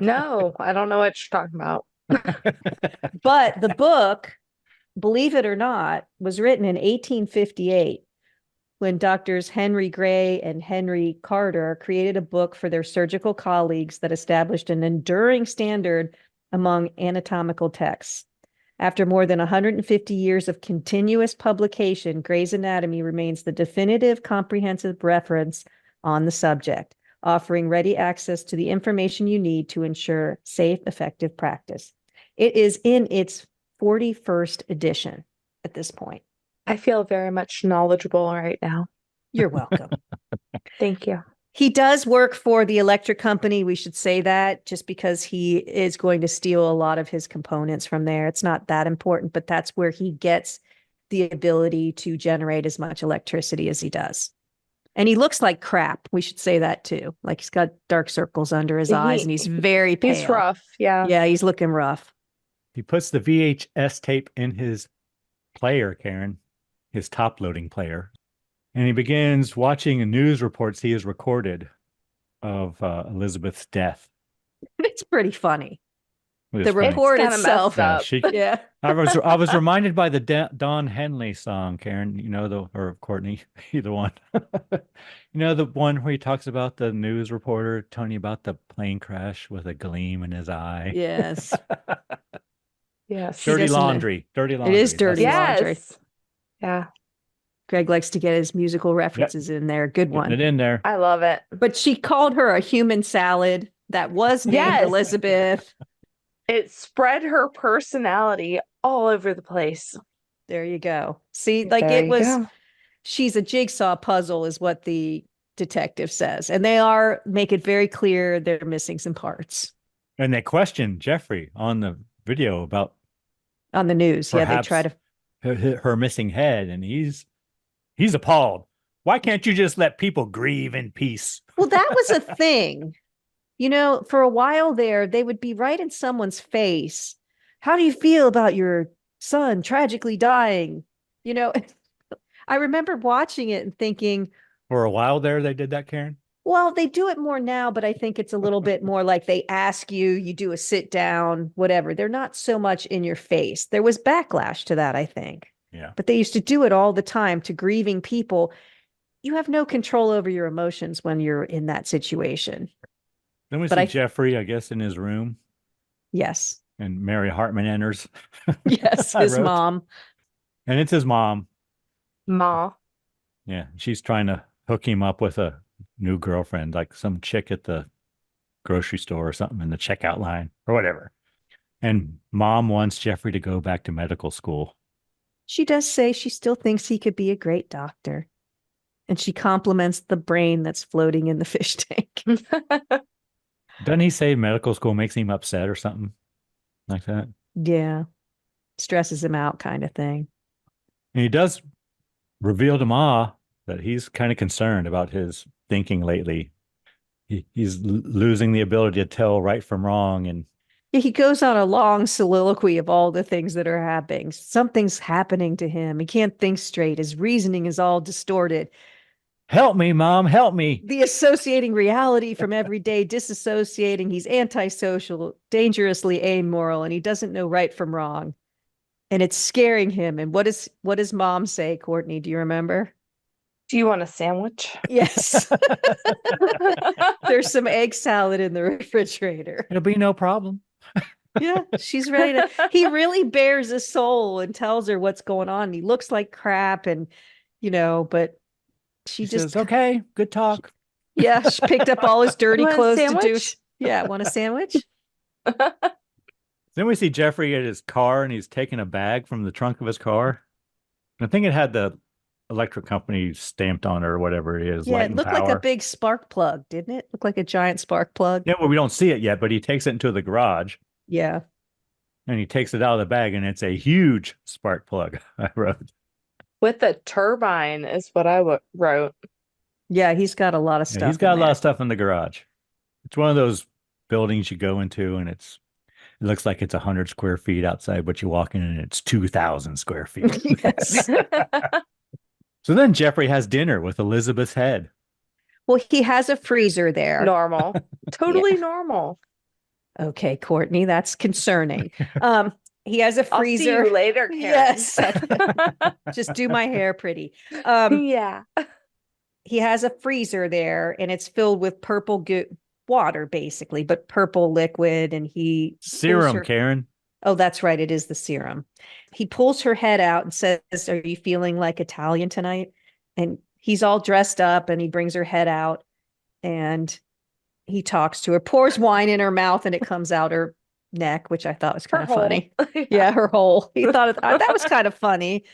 No, I don't know what you're talking about. But the book, believe it or not, was written in 1858 when doctors Henry Gray and Henry Carter created a book for their surgical colleagues that established an enduring standard among anatomical texts. After more than 150 years of continuous publication, Gray's Anatomy remains the definitive comprehensive reference on the subject, offering ready access to the information you need to ensure safe, effective practice. It is in its 41st edition at this point. I feel very much knowledgeable right now. You're welcome. Thank you. He does work for the electric company. We should say that just because he is going to steal a lot of his components from there. It's not that important, but that's where he gets the ability to generate as much electricity as he does. And he looks like crap. We should say that too. Like he's got dark circles under his eyes and he's very pale. He's rough. Yeah. Yeah, he's looking rough. He puts the VHS tape in his player, Karen, his top loading player. And he begins watching news reports he has recorded of Elizabeth's death. It's pretty funny. It is The funny. report kinda itself. messed up. Yeah. I was reminded by the Don Henley song, Karen, or Courtney, either one. The one where he talks about the news reporter telling you about the plane crash with a gleam in his eye. Yes. Yes. He Dirty doesn't know. laundry. Dirty laundry. It is dirty That's the- laundry. Yes. Yeah. Greg likes to get his musical references in there. Good Getting one. it in there. I love it. But she called her a human salad that was named Yes. Elizabeth. It spread her personality all over the place. There you go. See, like There it you was, go. she's a jigsaw puzzle is what the detective says. And they make it very clear they're missing some parts And they question Jeffrey on the video about on the news. Yeah, they Perhaps- try to. her missing head, and he's appalled. Why can't you just let people grieve in peace? Well, that was a thing. For a while there, they would be right in someone's face. How do you feel about your son tragically dying? I remember watching it and thinking, For a while there, they did that, Karen. well, they do it more now, but I think it's a little bit more like they ask you, you do a sit down, whatever. They're not so much in your face. There was backlash to that, I think. Yeah. But they used to do it all the time to grieving people. You have no control over your emotions when you're in that situation. Then we But see I- Jeffrey, I guess, in his room, Yes. and Mary Hartman enters. Yes, I his wrote. mom. And it's his mom. Ma. Yeah. She's trying to hook him up with a new girlfriend, like some chick at the grocery store or something in the checkout line or whatever. And mom wants Jeffrey to go back to medical school. She does say she still thinks he could be a great doctor. And she compliments the brain that's floating in the fish tank. Doesn't he say medical school makes him upset or something like that? Yeah. Stresses him out kind of thing. And he does reveal to Ma that he's kind of concerned about his thinking lately. He's losing the ability to tell right from wrong. And Yeah, he goes on a long soliloquy of all the things that are happening. Something's happening to him. He can't think straight. His reasoning is all distorted. help me, Mom, help me. The associating reality from every day, disassociating. He's antisocial, dangerously amoral, and he doesn't know right from wrong. And it's scaring him. And what does Mom say, Courtney? Do you remember? Do you want a sandwich? Yes. There's some egg salad in the refrigerator. It'll be no problem. Yeah, she's ready to. He really bears his soul and tells her what's going on. He looks like crap, and but she He just, says, okay, good talk. yeah, she picked up all his dirty Want a clothes to do. sandwich? Yeah, want a sandwich? Then we see Jeffrey at his car and he's taking a bag from the trunk of his car. And I think it had the electric company stamped on it or whatever it is. Yeah, Light it and looked Power. like a big spark plug, didn't it? Look like a giant spark plug. Yeah, well, we don't see it yet, but he takes it into the garage Yeah. and he takes it out of the bag and it's a huge spark plug. I wrote. With a turbine is what I wrote. Yeah, he's got a lot of stuff. Yeah, he's got a in lot there. of stuff in the garage. It's one of those buildings you go into and it looks like it's 100 square feet outside, but you walk in and it's 2,000 square feet. Yes. So then Jeffrey has dinner with Elizabeth's head. Well, he has a freezer there. Normal. Totally normal. Okay, Courtney, that's concerning. He has a I'll see freezer. you later, Karen. Yes. Just do my hair pretty. Yeah. He has a freezer there and it's filled with purple water, basically, but purple liquid. And he pulls Serum, Karen. Oh, that's right. It is the serum. He pulls her head out and says, "Are you feeling like Italian tonight?" And he's all dressed up and he brings her head out and he talks to her, pours wine in her mouth, and it comes out her neck, which I thought was kind of funny. Yeah, her hole. He thought that was kind of funny.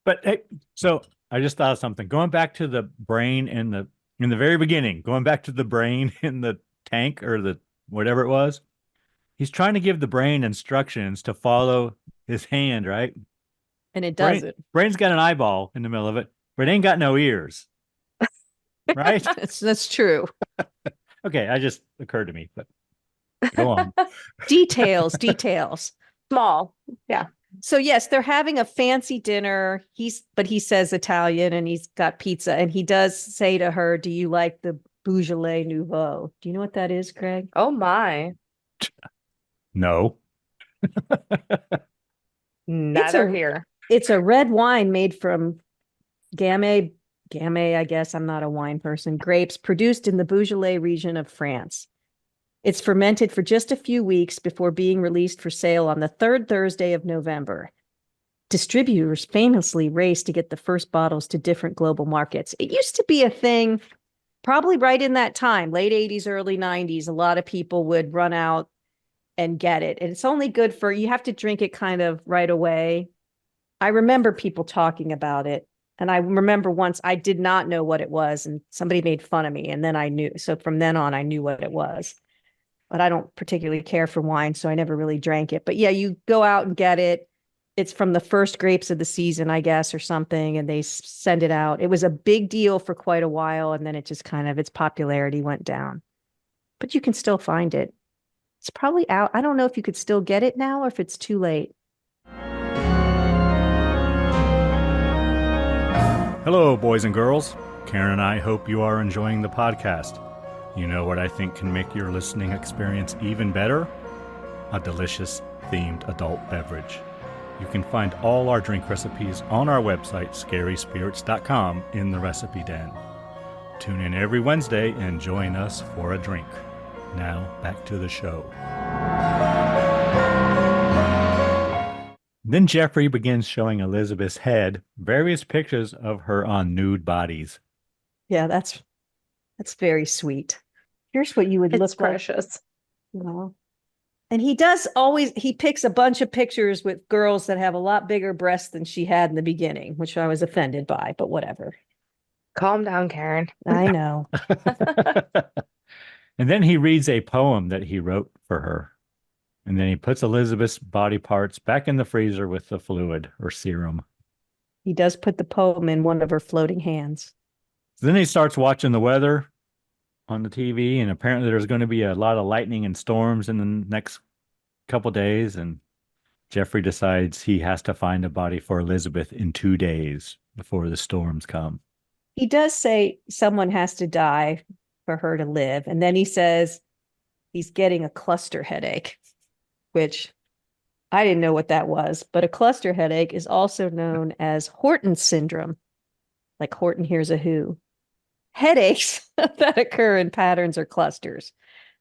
But hey, so I just thought of something. Going back to the brain in the very beginning, going back to the brain in the tank or the whatever it was, he's trying to give the brain instructions to follow his hand, right? And it doesn't. Brain's got an eyeball in the middle of it, but it ain't got no ears. Right? That's true. Okay, I just occurred to me, but go on. Details. Small. Yeah. So yes, they're having a fancy dinner. But he says Italian and he's got pizza. And he does say to her, "Do you like the Beaujolais Nouveau?" Do you know what that is, Greg? Oh my. No. Neither here. It's a red wine made from Gamay, I guess. I'm not a wine person. Grapes produced in the Beaujolais region of France. It's fermented for just a few weeks before being released for sale on the third Thursday of November. Distributors famously race to get the first bottles to different global markets. It used to be a thing, probably right in that time, late 80s, early 90s. A lot of people would run out and get it. And it's only good you have to drink it kind of right away. I remember people talking about it. And I remember once I did not know what it was and somebody made fun of me. And then I knew. So from then on, I knew what it was. But I don't particularly care for wine, so I never really drank it. But yeah, you go out and get it. It's from the first grapes of the season, I guess, or something. And they send it out. It was a big deal for quite a while. And then it just its popularity went down. But you can still find it. It's probably out. I don't know if you could still get it now or if it's too late. Hello, boys and girls. Karen and I hope you are enjoying the podcast. You know what I think can make your listening experience even better? A delicious themed adult beverage. You can find all our drink recipes on our website, scaryspirits.com, in the recipe den. Tune in every Wednesday and join us for a drink. Now, back to the show. Then Jeffrey begins showing Elizabeth's head various pictures of her on nude bodies. Yeah, that's very sweet. Here's what you would It's look precious. like. And he picks a bunch of pictures with girls that have a lot bigger breasts than she had in the beginning, which I was offended by, but whatever. Calm down, Karen. I know. And then he reads a poem that he wrote for her. And then he puts Elizabeth's body parts back in the freezer with the fluid or serum. He does put the poem in one of her floating hands. So then he starts watching the weather on the TV, and apparently there's going to be a lot of lightning and storms in the next couple days. And Jeffrey decides he has to find a body for Elizabeth in 2 days before the storms come. He does say someone has to die for her to live. And then he says he's getting a cluster headache, which I didn't know what that was. But a cluster headache is also known as Horton's syndrome, like Horton Hears a Who. Headaches that occur in patterns or clusters.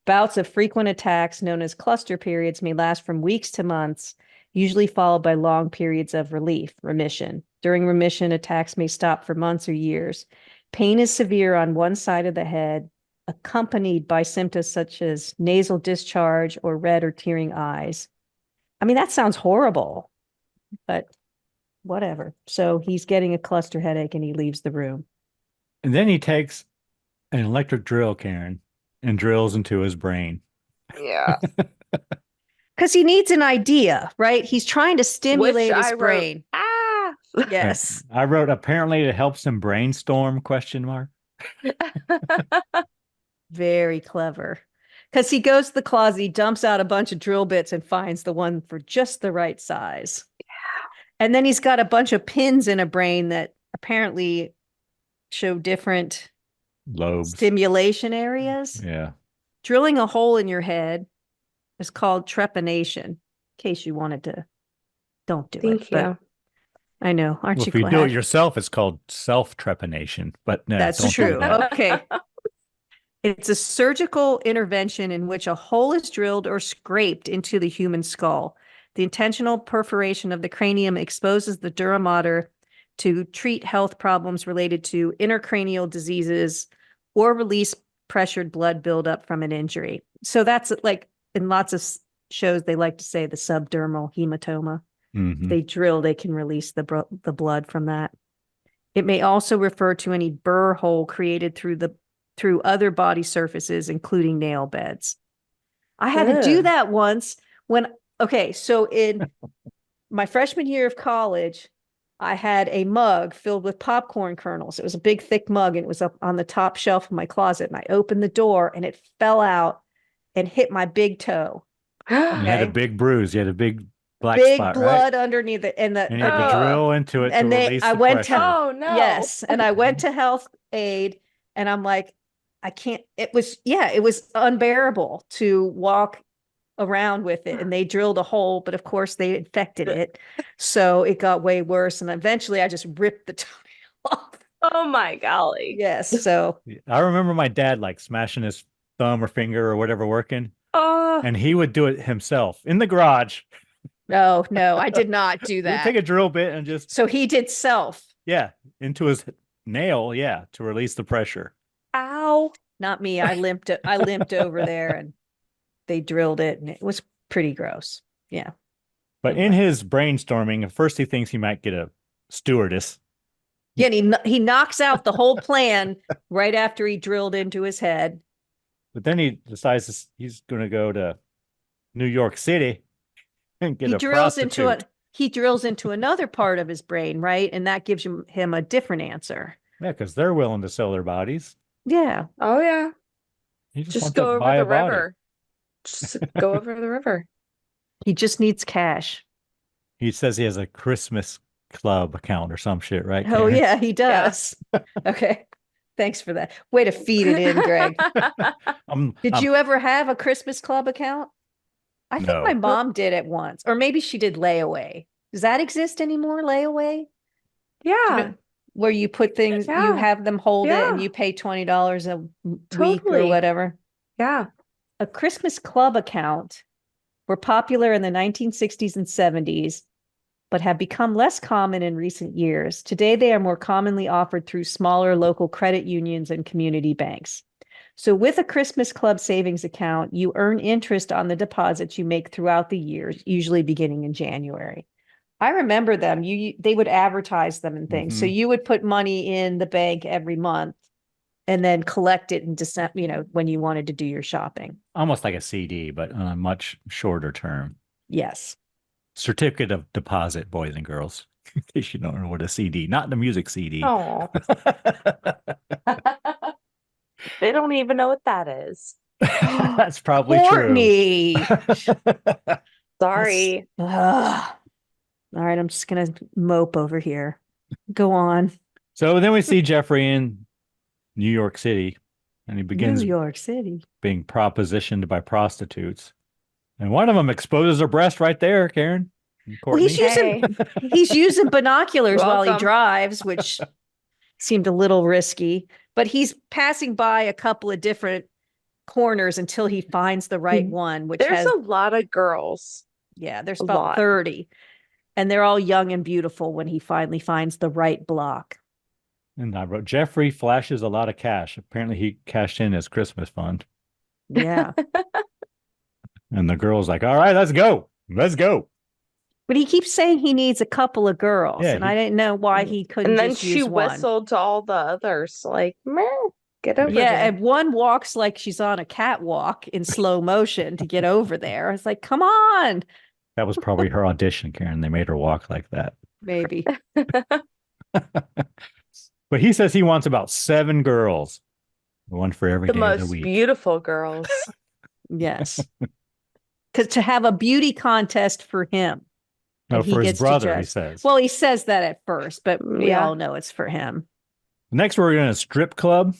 Bouts of frequent attacks, known as cluster periods, may last from weeks to months, usually followed by long periods of remission. During remission, attacks may stop for months or years. Pain is severe on one side of the head, accompanied by symptoms such as nasal discharge or red or tearing eyes. I mean, that sounds horrible, but whatever. So he's getting a cluster headache and he leaves the room. And then he takes an electric drill, Karen, and drills into his brain. Yeah. Because he needs an idea, right? He's trying to stimulate Which his I wrote, brain. Ah. Yes. I wrote, apparently it helps him brainstorm, ? Very clever. Because he goes to the closet, he dumps out a bunch of drill bits and finds the one for just the right size. And then he's got a bunch of pins in a brain that apparently show different Lobes. stimulation areas. Yeah. Drilling a hole in your head is called trepanation. In case you wanted to, don't do it. Thank you. But I know, aren't Well, you if you glad? do it yourself, it's called self-trepanation. But no, That's don't do true. that. Okay. It's a surgical intervention in which a hole is drilled or scraped into the human skull. The intentional perforation of the cranium exposes the dura mater to treat health problems related to intracranial diseases or release pressured blood buildup from an injury. So that's like in lots of shows, they like to say the subdermal hematoma. Mhm. They drill, they can release the blood from that. It may also refer to any burr hole created through other body surfaces, including nail beds. I had to do Ugh. that once so in my freshman year of college, I had a mug filled with popcorn kernels. It was a big, thick mug, and it was up on the top shelf of my closet. And I opened the door and it fell out and hit my big toe. You had a Okay. big bruise. You had a big black Big spot, blood right? underneath it. And And you had to drill into it to release I the went pressure. to, Oh, no. yes. And I went to health aid and I'm like, I can't, it was unbearable to walk around with it. And they drilled a hole, but of course they infected it. So it got way worse. And eventually I just ripped the toenail off. Oh, my golly. Yes. So I remember my dad like smashing his thumb or finger or whatever working, Oh, and he would do it himself in the garage. no, I did not do He'd that. take a drill bit and just, So he did self, into his nail, to release the pressure. ow. not me. I limped over there and they drilled it and it was pretty gross. Yeah. But in his brainstorming, at first he thinks he might get a stewardess. Yeah, and he knocks out the whole plan right after he drilled into his head. But then he decides he's going to go to New York City and get a prostitute. He drills into another part of his brain, right? And that gives him a different answer. Yeah, because they're willing to sell their bodies. Yeah. Oh, yeah. He just Just wants go to buy over the a body. river. Just go over the river. He just needs cash. He says he has a Christmas club account or some shit, right? Oh, Karen? yeah, he does. Okay. Thanks for that. Way to feed it in, Greg. Did you ever have a Christmas Club account? I think No. my mom did it once, or maybe she did layaway. Does that exist anymore, layaway? Yeah. Where you put things, you have them hold it and Yeah. you pay $20 a week or Totally. whatever. Yeah. A Christmas Club account were popular in the 1960s and 70s, but have become less common in recent years. Today, they are more commonly offered through smaller local credit unions and community banks. So with a Christmas Club savings account, you earn interest on the deposits you make throughout the year, usually beginning in January. I remember them. They would advertise them and things. So Mhm. you would put money in the bank every month and then collect it in December, when you wanted to do your shopping. Almost like a CD, but on a much shorter term. Yes. Certificate of deposit, boys and girls. In case you don't know what a CD, not the music CD. Oh. They don't even know what that is. That's probably Courtney. true. Sorry. Ugh. All right, I'm just gonna mope over here. Go on. So then we see Jeffrey in New York City, and he begins New York City. being propositioned by prostitutes. And one of them exposes her breast right there, Karen. And Well, he's Courtney. he's using binoculars while he Welcome. drives, which seemed a little risky. But he's passing by a couple of different corners until he finds the right one, which There's has, a lot of girls. yeah, there's a about lot. 30. And they're all young and beautiful when he finally finds the right block. And I wrote, Jeffrey flashes a lot of cash. Apparently he cashed in his Christmas fund. Yeah. And the girl's like, all right, let's go. Let's go. But he keeps saying he needs a couple of girls. Yeah, and I didn't know why he couldn't And then just she use one. whistled to all the others, like, meh, get over Yeah, here. and one walks like she's on a catwalk in slow motion to get over there. I was like, come on. That was probably her audition, Karen. They made her walk like that. Maybe. But he says he wants about 7 girls. One for every The day of the most week. beautiful girls. Yes. Because to have a beauty contest for him. No, and he for his gets to brother, he judge. says. Well, he says that at first, but we Yeah. all know it's for him. Next, we're in a strip club,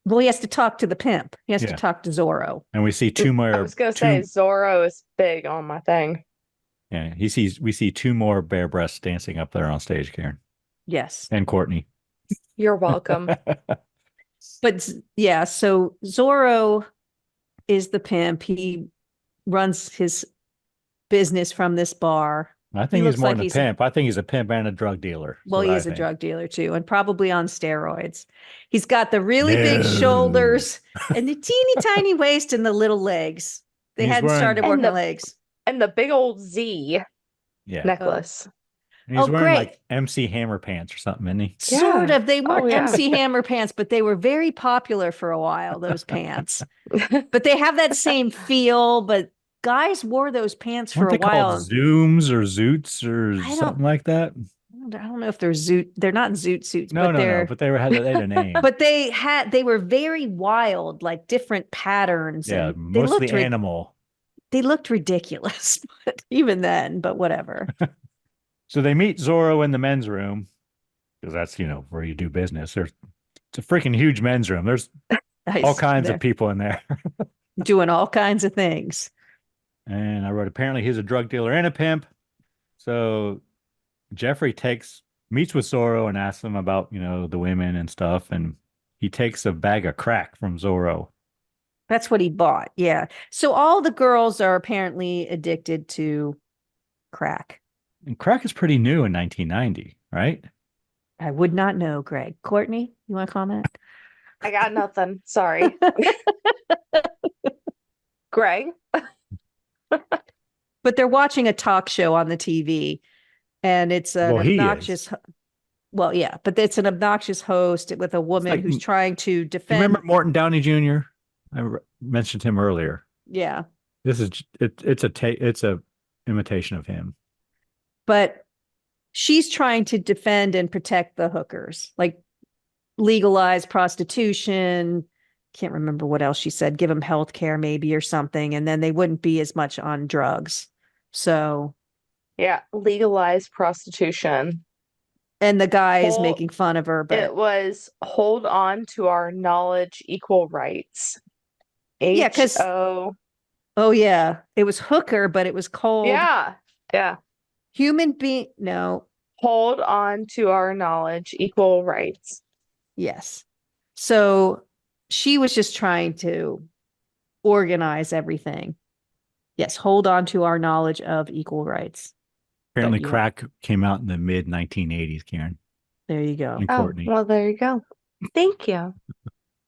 Well, he has to talk to the pimp. He has Yeah. to talk to Zorro. and we see 2 more. I was going to say, Zorro is big on my thing. Yeah, we see 2 more bare breasts dancing up there on stage, Karen, Yes. and Courtney. You're welcome. But yeah, so Zorro is the pimp. He runs his business from this bar. I think looks he's more like than a he's- pimp. I think he's a pimp and a drug dealer. Well, he is a drug dealer too, and probably on steroids. He's got the really big No. shoulders and the teeny tiny waist and the little legs. They He's hadn't wearing- started And working the- legs. And the big old Z Yeah, necklace. and he's Oh, wearing great. like MC Hammer pants or something, isn't he? Sort Yeah. of. They weren't Oh, yeah. MC Hammer pants, but they were very popular for a while, those pants. But they have that same feel, but guys wore those pants for Weren't a they while. called Zooms or Zoots or I don't- something like that? I don't know if they're zoot. They're not zoot suits, No, but no, they're no. But they had a name. but they were very wild, like different patterns. yeah, and they mostly looked animal. they looked ridiculous, but even then, but whatever. So they meet Zorro in the men's room because that's where you do business. It's a freaking huge men's room. There's all kinds They're of people in there. doing all kinds of things. And I wrote, apparently he's a drug dealer and a pimp. So Jeffrey meets with Zorro and asks him about, the women and stuff. And he takes a bag of crack from Zorro. That's what he bought. Yeah. So all the girls are apparently addicted to crack. And crack is pretty new in 1990, right? I would not know, Greg. Courtney, you want to comment? I got nothing. Sorry. Greg? But they're watching a talk show on the TV, and it's an Well, he obnoxious. Well, yeah, but it's an obnoxious host with a woman like- who's trying to You defend. remember Morton Downey Jr.? Mentioned him earlier. Yeah, This is it's a imitation of him. but she's trying to defend and protect the hookers, like legalize prostitution. Can't remember what else she said. Give them health care, maybe, or something, and then they wouldn't be as much on drugs. So, Yeah, legalized prostitution. and the guy is Well, making fun of her, but It was hold on to our knowledge, equal rights. Yeah, 'cause- HO. oh yeah, it was hooker, but it was called Yeah. human being. No, Hold on to our knowledge, equal rights. yes. So she was just trying to organize everything. Yes, hold on to our knowledge of equal rights. Apparently, you- crack came out in the mid 1980s, Karen There you go. and Oh, Courtney. well, there you go. Thank you.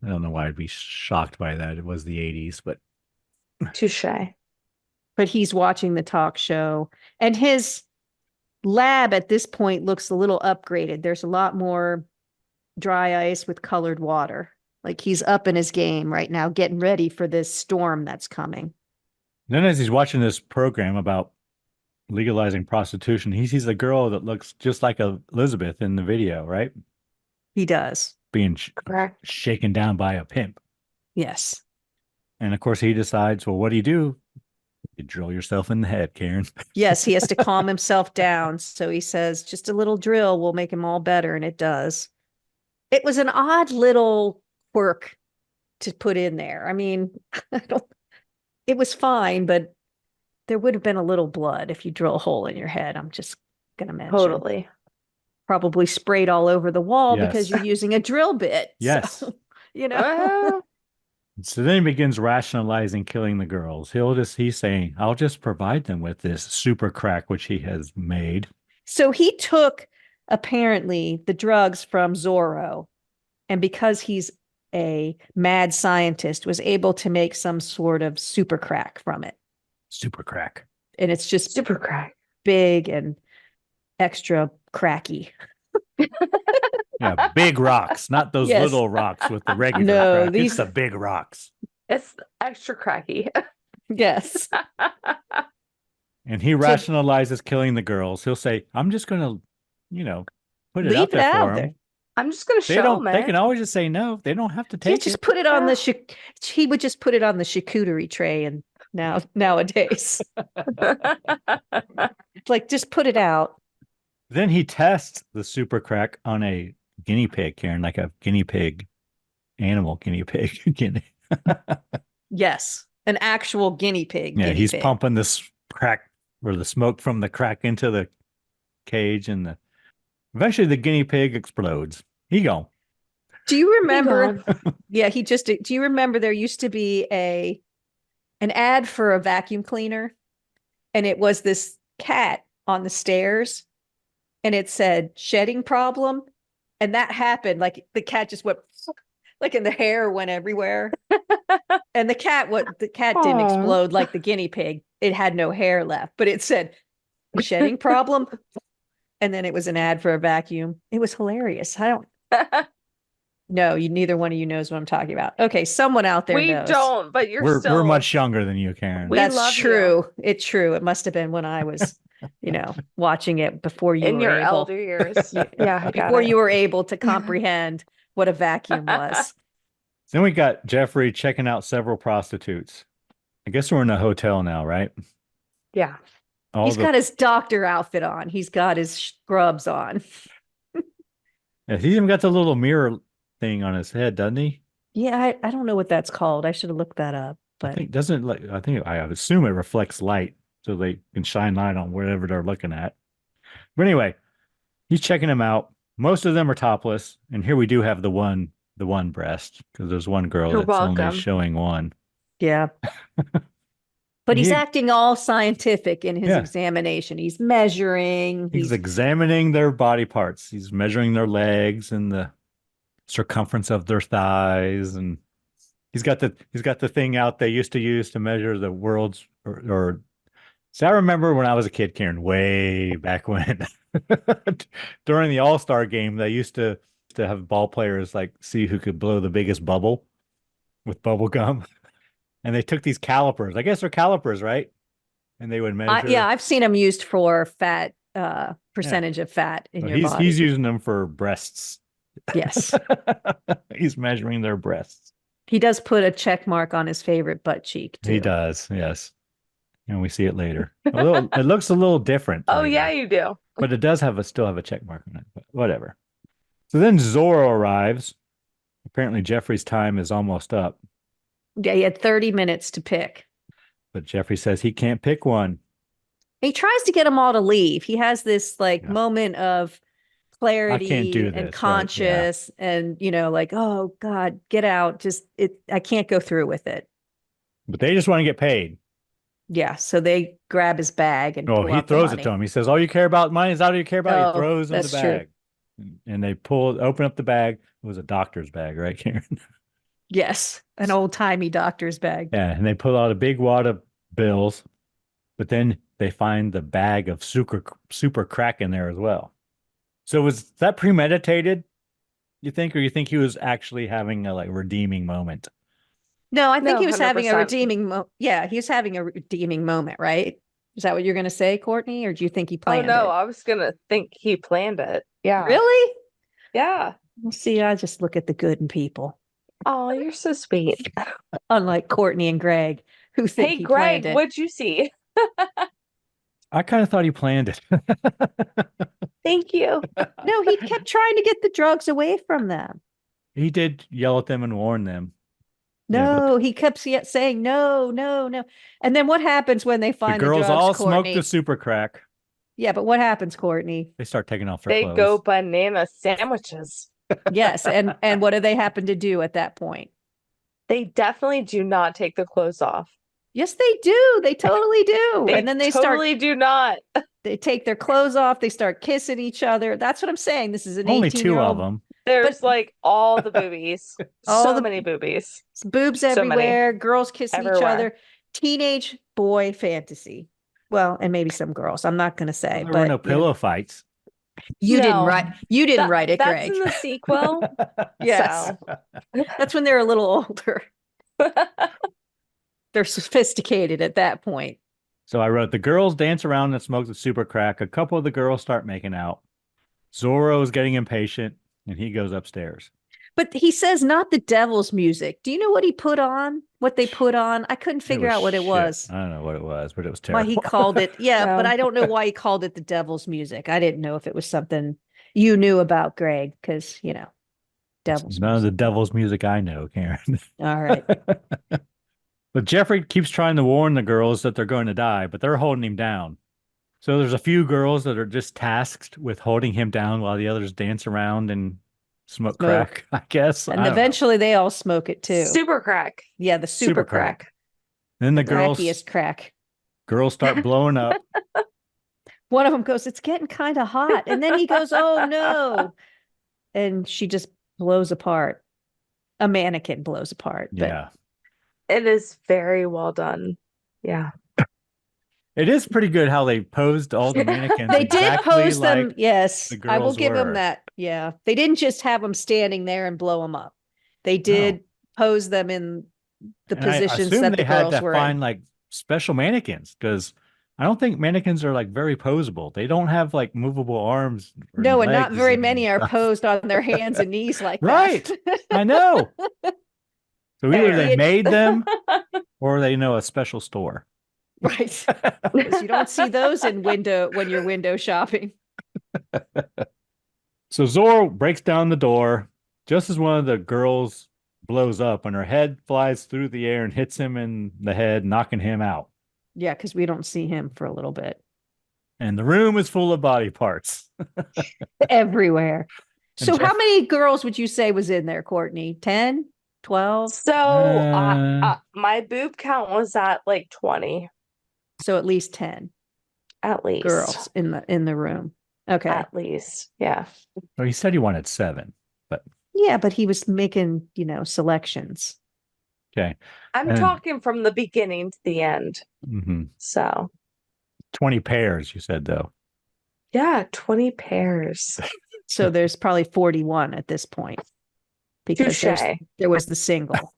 I don't know why I'd be shocked by that. It was the 80s, but Touche. But he's watching the talk show, and his lab at this point looks a little upgraded. There's a lot more dry ice with colored water. Like he's up in his game right now, getting ready for this storm that's coming. then as he's watching this program about legalizing prostitution, he sees a girl that looks just like Elizabeth in the video, right? He does. Being Correct. shaken down by a pimp. Yes. And of course, he decides, well, what do? You drill yourself in the head, Karen. Yes, he has to calm himself down. So he says, just a little drill will make him all better. And it does. It was an odd little quirk to put in there. I mean, it was fine, but there would have been a little blood if you drill a hole in your head. I'm just going to mention. Totally. Probably sprayed all over the wall because Yes. you're using a drill bit. Yes. So, So then he begins rationalizing killing the girls. He's saying, I'll just provide them with this super crack, which he has made. So he took apparently the drugs from Zorro, and because he's a mad scientist, was able to make some sort of super crack from it. Super crack. And it's just Super crack. big and extra cracky. Yeah, big rocks, not those Yes. little rocks with the regular No, crack. these- It's the big rocks. It's extra cracky. Yes. And he rationalizes killing the girls. He'll say, I'm just going to, put it Leave out it there out for there. them. I'm just gonna They show don't. them. They can always just say no. They don't have to Yeah, take just it. put it on Yeah. he would just put it on the charcuterie tray, and nowadays. It's like, just put it out. Then he tests the super crack on a guinea pig, Karen, like a guinea pig, animal guinea pig. Yes. An actual guinea pig. Yeah, guinea he's pig. pumping this crack or the smoke from the crack into the cage, and eventually the guinea pig explodes. He gone. Do you remember? gone. Yeah, do you remember there used to be an ad for a vacuum cleaner, and it was this cat on the stairs, and it said shedding problem, and that happened. Like the cat just went, like, and the hair went everywhere. And the cat didn't Aw. explode like the guinea pig. It had no hair left, but it said shedding problem. And then it was an ad for a vacuum. It was hilarious. No, neither one of you knows what I'm talking about. Okay, someone out there We knows. don't, but you're We're still much younger than you, Karen. We That's love you. true. It's true. It must have been when I was, watching it before you in were your able, elder years. Yeah, I got before it. you were able to comprehend what a vacuum was. Then we got Jeffrey checking out several prostitutes. I guess we're in a hotel now, right? Yeah. He's got his doctor outfit on. He's got his scrubs on. Yeah, he's even got the little mirror thing on his head, doesn't he? Yeah, I don't know what that's called. I should have looked that up. But I assume it reflects light so they can shine light on whatever they're looking at. But anyway, he's checking them out. Most of them are topless, and here we do have the one breast, because there's one girl You're that's only welcome. showing one. yeah. But he's He- acting all scientific in his Yeah. examination. He's measuring. He's examining their body parts. He's measuring their legs and the circumference of their thighs, and he's got the thing out they used to use to measure the world's or so I remember when I was a kid, Karen, way back when during the All-Star game, they used to have ball players like see who could blow the biggest bubble with bubble gum. And they took these calipers. I guess they're calipers, right? And they would measure. Yeah, I've seen him used for fat percentage of fat in your body. He's using them for breasts. Yes. He's measuring their breasts. He does put a check mark on his favorite butt cheek, too. He does, yes. And we see it later. It looks a little different. Oh, later, yeah, you do. but it does still have a check mark on it. But whatever. So then Zorro arrives. Apparently Jeffrey's time is almost up, Yeah, he had 30 minutes to pick. but Jeffrey says he can't pick one. He tries to get them all to leave. He has this Yeah. moment of clarity do this, and right? conscious and, like, oh God, get out. I can't go through with it. But they just want to get paid. Yeah. So they grab his bag and pull He out the throws it money. to him. He says, all you care about money is all you care about. Oh, He throws him the that's true. bag. And they open up the bag. It was a doctor's bag, right, Karen? Yes. An old timey doctor's bag. Yeah. And they pull out a big wad of bills, but then they find the bag of super crack in there as well. So was that premeditated, you think, or you think he was actually having a redeeming moment? No, I think No, he was having a 100%. redeeming yeah, he was having a redeeming moment, right? Is that what you're going to say, Courtney? Or do you think he Oh, planned no, it? I was going to think he planned it. Yeah. Really? Yeah. Well, see, I just look at the good in people. Oh, you're so sweet. Unlike Courtney and Greg, who think Hey, he Greg, planned it. what'd you see? I kind of thought he planned it. Thank you. No, he kept trying to get the drugs away from them. He did yell at them and warn them. No, he kept saying no, no, no. And then what happens when they The find the girls drugs, all smoke Courtney? the super crack. Yeah, but what happens, Courtney? They start taking off their They clothes. go banana sandwiches. Yes, and what do they happen to do at that point? They definitely do not take their clothes off. Yes, they do. They totally do. They And then they totally do not. they take their clothes off. They start kissing each other. That's what I'm saying. This is an Only 18 two year of old. them. There's But- like all the boobies. All So the- many boobies. Boobs So many. everywhere. Girls kissing each Everywhere. other. Teenage boy fantasy. Well, and maybe some girls. I'm not going to say. There but were no you know, pillow fights. you didn't No. write. You didn't write it, That's Greg. in the sequel. Yes. That's when they're a little older. So. They're sophisticated at that point. So I wrote, the girls dance around and smoke the super crack. A couple of the girls start making out. Zorro is getting impatient and he goes upstairs. But he says not the devil's music. Do you know what he put on? What they put on? I couldn't figure out what it shit. was. I don't know what it was, but it was Why terrible. he called it. Yeah, but No. I don't know why he called it the devil's music. I didn't know if it was something you knew about, Greg, because, you know, devil's None of the music. devil's music I know, Karen. All right. But Jeffrey keeps trying to warn the girls that they're going to die, but they're holding him down. So there's a few girls that are just tasked with holding him down while the others dance around and smoke crack, I guess. And I don't know. eventually they all smoke it too. Super crack. Yeah, the super Super crack. crack. Then the Crackiest crack. girls start blowing up. One of them goes, "It's getting kind of hot." And then he goes, "Oh no." And she just blows apart. A mannequin blows apart. But Yeah. It is very well done. Yeah. It is pretty good how they posed all the mannequins. they did exactly pose like them. Yes. the I will girls give them were. that. Yeah. They didn't just have them standing there and blow them up. They did pose them in the And I positions assume that they the had girls to were find in. like special mannequins because I don't think mannequins are like very posable. They don't have like movable arms. or No, and not legs very and many are stuff. posed on their hands and knees like Right. that. I know. So either they Fair. made them or they know a special store. Right. 'Cause you don't see those in when you're window shopping. So Zor breaks down the door just as one of the girls blows up and her head flies through the air and hits him in the head, knocking him out. Yeah, because we don't see him for a little bit. And the room is full of body parts. Everywhere. And So Jeff- how many girls would you say was in there, Courtney? 10? 12? So Uh, my boob count was at like 20 So at least 10 at least. girls in the room. Okay. At least. Yeah. Well, he said he wanted 7, but Yeah, but he was making, selections. okay. I'm And- talking from the beginning to the end. hmm So 20 pairs, you said, though. yeah, 20 pairs. So there's probably 41 at this point. Because Touche. there was the single.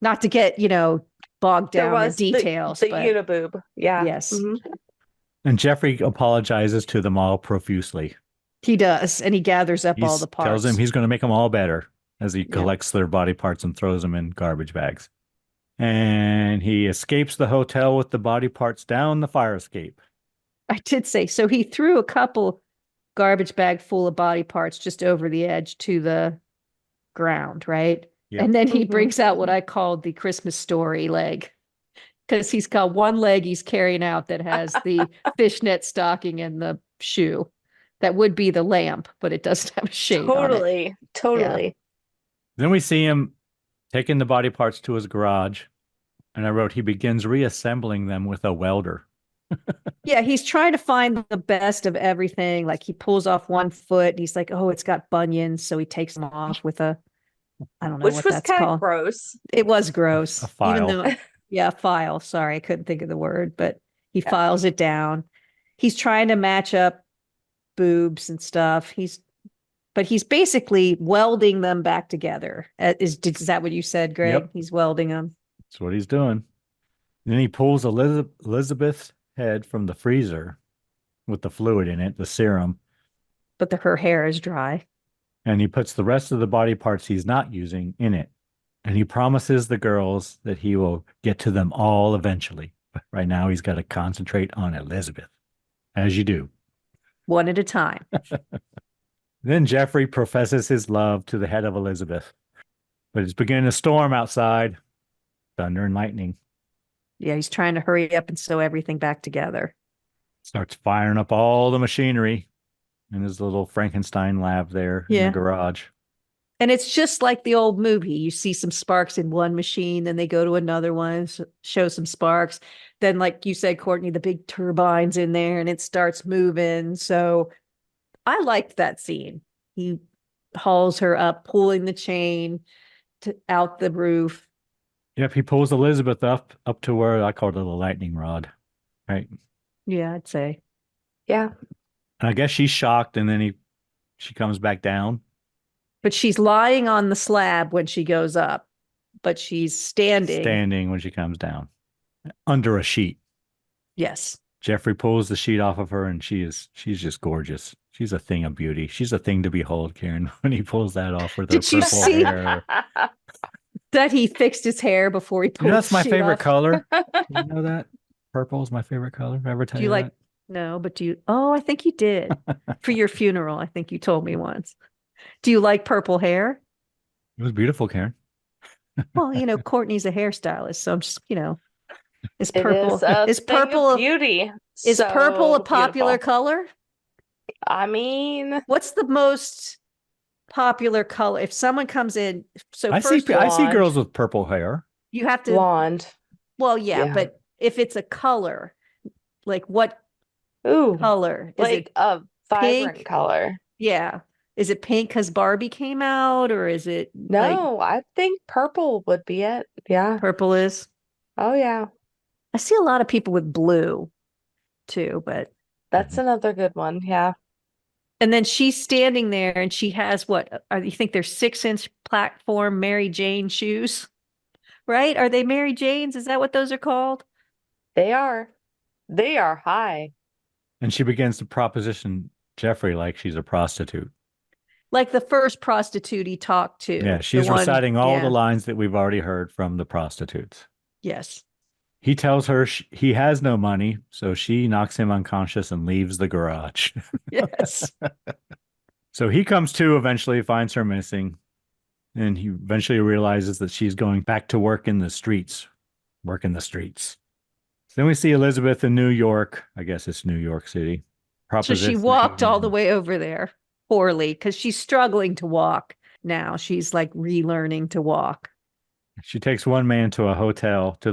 Not to get, bogged There down in was details. the but uniboob. Yeah. yes, Mhm. And Jeffrey apologizes to them all profusely. he does. And he gathers up all He the parts. tells them he's going to make them all better as he Yeah. collects their body parts and throws them in garbage bags. And he escapes the hotel with the body parts down the fire escape. I did say, so he threw a couple garbage bag full of body parts just over the edge to the ground, right? Yep. And then he Mhm. brings out what I called the Christmas story leg. Because he's got one leg he's carrying out that has the fishnet stocking and the shoe. That would be the lamp, but it doesn't have a shade on it. Totally. Totally. Then we see him taking the body parts to his garage. And I wrote, he begins reassembling them with a welder. Yeah, he's trying to find the best of everything. Like he pulls off one foot and he's like, oh, it's got bunions. So he takes them off with I don't know Which what was that's kind of called. gross. It was gross. A file. Even though, yeah, file. Sorry, I couldn't think of the word, but he files it down. He's trying to match up boobs and stuff. But he's basically welding them back together. Is that what you said, Greg? Yep. He's welding them. That's what he's doing. Then he pulls Elizabeth's head from the freezer with the fluid in it, the serum, But her hair is dry. and he puts the rest of the body parts he's not using in it. And he promises the girls that he will get to them all eventually. But right now he's got to concentrate on Elizabeth, as you do. One at a time. Then Jeffrey professes his love to the head of Elizabeth. But it's beginning to storm outside. Thunder and lightning. Yeah, he's trying to hurry up and sew everything back together. Starts firing up all the machinery in his little Frankenstein lab there in Yeah. the garage. And it's just like the old movie. You see some sparks in one machine, then they go to another one, show some sparks. Then, like you said, Courtney, the big turbine's in there and it starts moving. So I liked that scene. He hauls her up, pulling the chain out the roof. Yep, he pulls Elizabeth up to where I called it a lightning rod, right? Yeah, I'd say. Yeah. And I guess she's shocked, and then she comes back down. But she's lying on the slab when she goes up, but she's standing when she comes down under a sheet. Yes. Jeffrey pulls the sheet off of her, and she's just gorgeous. She's a thing of beauty. She's a thing to behold, Karen, when he pulls that off with her purple hair. That he fixed his hair before he pulled that's my favorite off? color. You know that? Purple is my favorite color. Ever tell Do you that? like? No, but do you? Oh, I think you did. For your funeral, I think you told me once. Do you like purple hair? It was beautiful, Karen. Well, Courtney's a hairstylist, so I'm just, is It purple is purple beauty. Is So purple a popular beautiful. color? I mean, What's the most popular color? If someone comes in, so I see blonde. girls with purple hair. you have to. blonde. Well, yeah, Yeah. but if it's a color, like what Ooh, color? Is like it a vibrant pink? color. Yeah. Is it pink because Barbie came out, or is it No, I think purple would be it. Yeah. like purple is? Oh, yeah. I see a lot of people with blue too, but That's another good one. Yeah. and then she's standing there and she has what? You think they're 6-inch platform Mary Jane shoes, right? Are they Mary Janes? Is that what those are called? They are. They are high. And she begins to proposition Jeffrey like she's a prostitute. Like the first prostitute he talked to. Yeah, she's the one- reciting all yeah. the lines that we've already heard from the prostitutes. Yes. He tells her he has no money, so she knocks him unconscious and leaves the garage. Yes. So he comes to, eventually finds her missing, and he eventually realizes that she's going back to work in the streets. So then we see Elizabeth in New York. I guess it's New York City. So she walked all the way over there poorly because she's struggling to walk now. She's like relearning to walk. She takes one man to the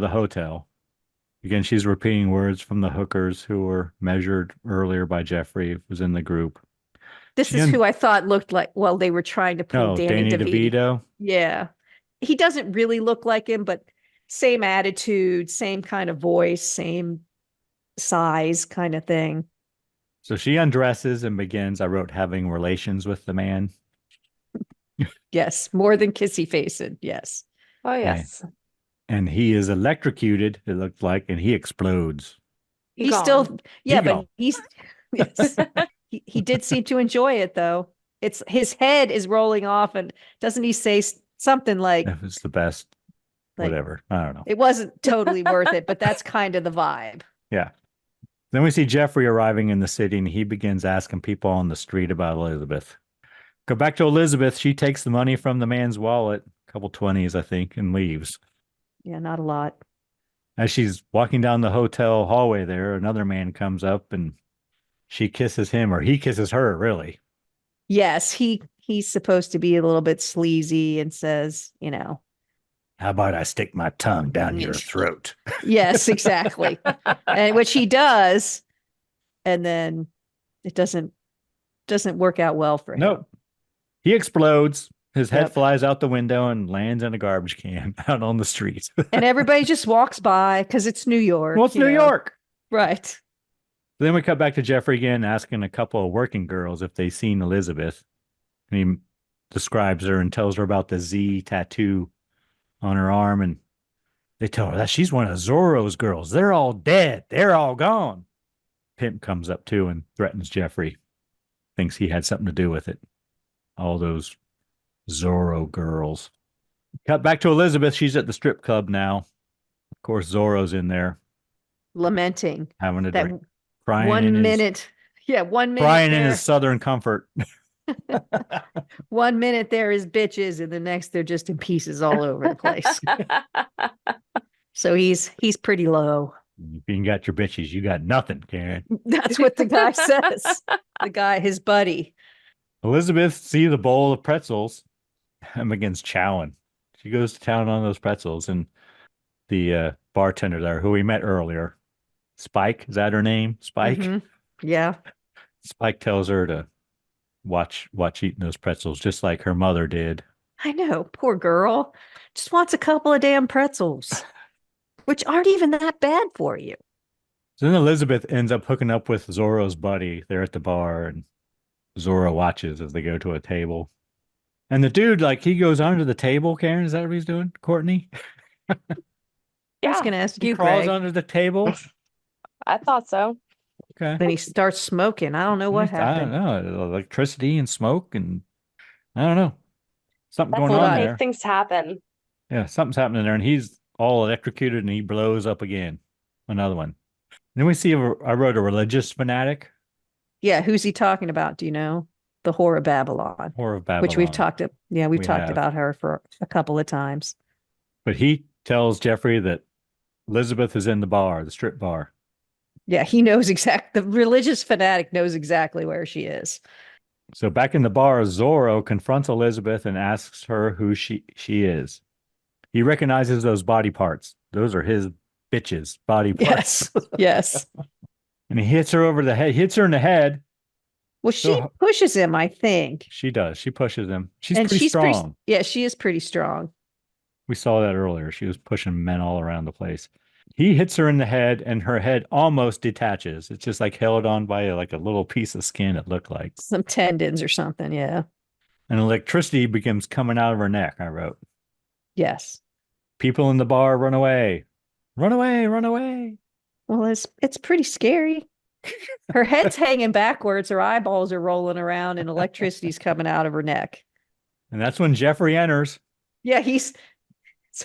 hotel. Again, she's repeating words from the hookers who were measured earlier by Jeffrey, who was in the group. This is who I thought looked like, well, they were trying to pull Danny DeVito. Yeah. He doesn't really look like him, but same attitude, same kind of voice, same size kind of thing. So she undresses and begins, I wrote, having relations with the man. Yes, more than kissy facing. Yes. Oh, yes. And he is electrocuted, it looked like, and he explodes. He's gone. still, yeah, He but gone. he's, yes. he did seem to enjoy it though. It's his head is rolling off, and doesn't he say something like, That was the best, whatever. I don't know. It wasn't totally worth it, but that's kind of the vibe. Yeah. Then we see Jeffrey arriving in the city, and he begins asking people on the street about Elizabeth. Go back to Elizabeth. She takes the money from the man's wallet, a couple 20s, I think, and leaves. Yeah, not a lot. As she's walking down the hotel hallway there, another man comes up and she kisses him, or he kisses her, really. Yes, he's supposed to be a little bit sleazy and says, How about I stick my tongue down your throat? Yes, exactly. And which he does, and then it doesn't work out well for him. Nope. He explodes. His head Yep. flies out the window and lands in a garbage can out on the street. And everybody just walks by because it's New York. Well, it's New York. Right. Then we cut back to Jeffrey again, asking a couple of working girls if they've seen Elizabeth. And he describes her and tells her about the Z tattoo on her arm. And they tell her that she's one of Zorro's girls. They're all dead. They're all gone. Pimp comes up too and threatens Jeffrey. Thinks he had something to do with it. All those Zorro girls. Cut back to Elizabeth. She's at the strip club now. Of course, Zorro's in there Lamenting having a that drink. Crying 1 minute. Yeah, 1 minute. Crying in there, his southern comfort. 1 minute there is bitches, and the next they're just in pieces all over the place. So he's pretty low. If you got your bitches, you got nothing, Karen. That's what the guy says. The guy, his buddy. Elizabeth sees the bowl of pretzels I'm against chowing. She goes to town on those pretzels, and the bartender there, who we met earlier, Spike, is that her name? Spike. Mhm. Yeah. Spike tells her to watch eating those pretzels, just like her mother did. I know. Poor girl. Just wants a couple of damn pretzels, which aren't even that bad for you. So then Elizabeth ends up hooking up with Zorro's buddy there at the bar, and Zorro watches as they go to a table. And the dude, like, he goes under the table. Karen, is that what he's doing? Courtney? I was Yeah, going to ask He you, crawls Greg. under the table. I thought so. Okay. Then he starts smoking. I don't know what I don't happened. know. Electricity and smoke, and I don't know. Something That's going what on make there. things happen. Yeah, something's happening there, and he's all electrocuted, and he blows up again. Another one. Then we see, I wrote a religious fanatic. Yeah, who's he talking about? Do you know? The whore of Babylon, Whore of Babylon. which we've talked. We've We talked have. about her for a couple of times. But he tells Jeffrey that Elizabeth is in the bar, the strip bar. Yeah, he knows the religious fanatic knows exactly where she is. So back in the bar, Zorro confronts Elizabeth and asks her who she is. He recognizes those body parts. Those are his bitches' body parts. Yes, yes. And he hits her over the head. He hits her in the head. Well, she pushes him, I think. She does. She pushes him. She's And pretty strong. Yeah, she is pretty strong. We saw that earlier. She was pushing men all around the place. He hits her in the head, and her head almost detaches. It's just like held on by like a little piece of skin, it looked like. Some tendons or something, yeah. And electricity begins coming out of her neck, I wrote. Yes. People in the bar run away. Run away, run away. Well, it's pretty scary. Her head's hanging backwards, her eyeballs are rolling around, and electricity's coming out of her neck. And that's when Jeffrey enters. Yeah, he's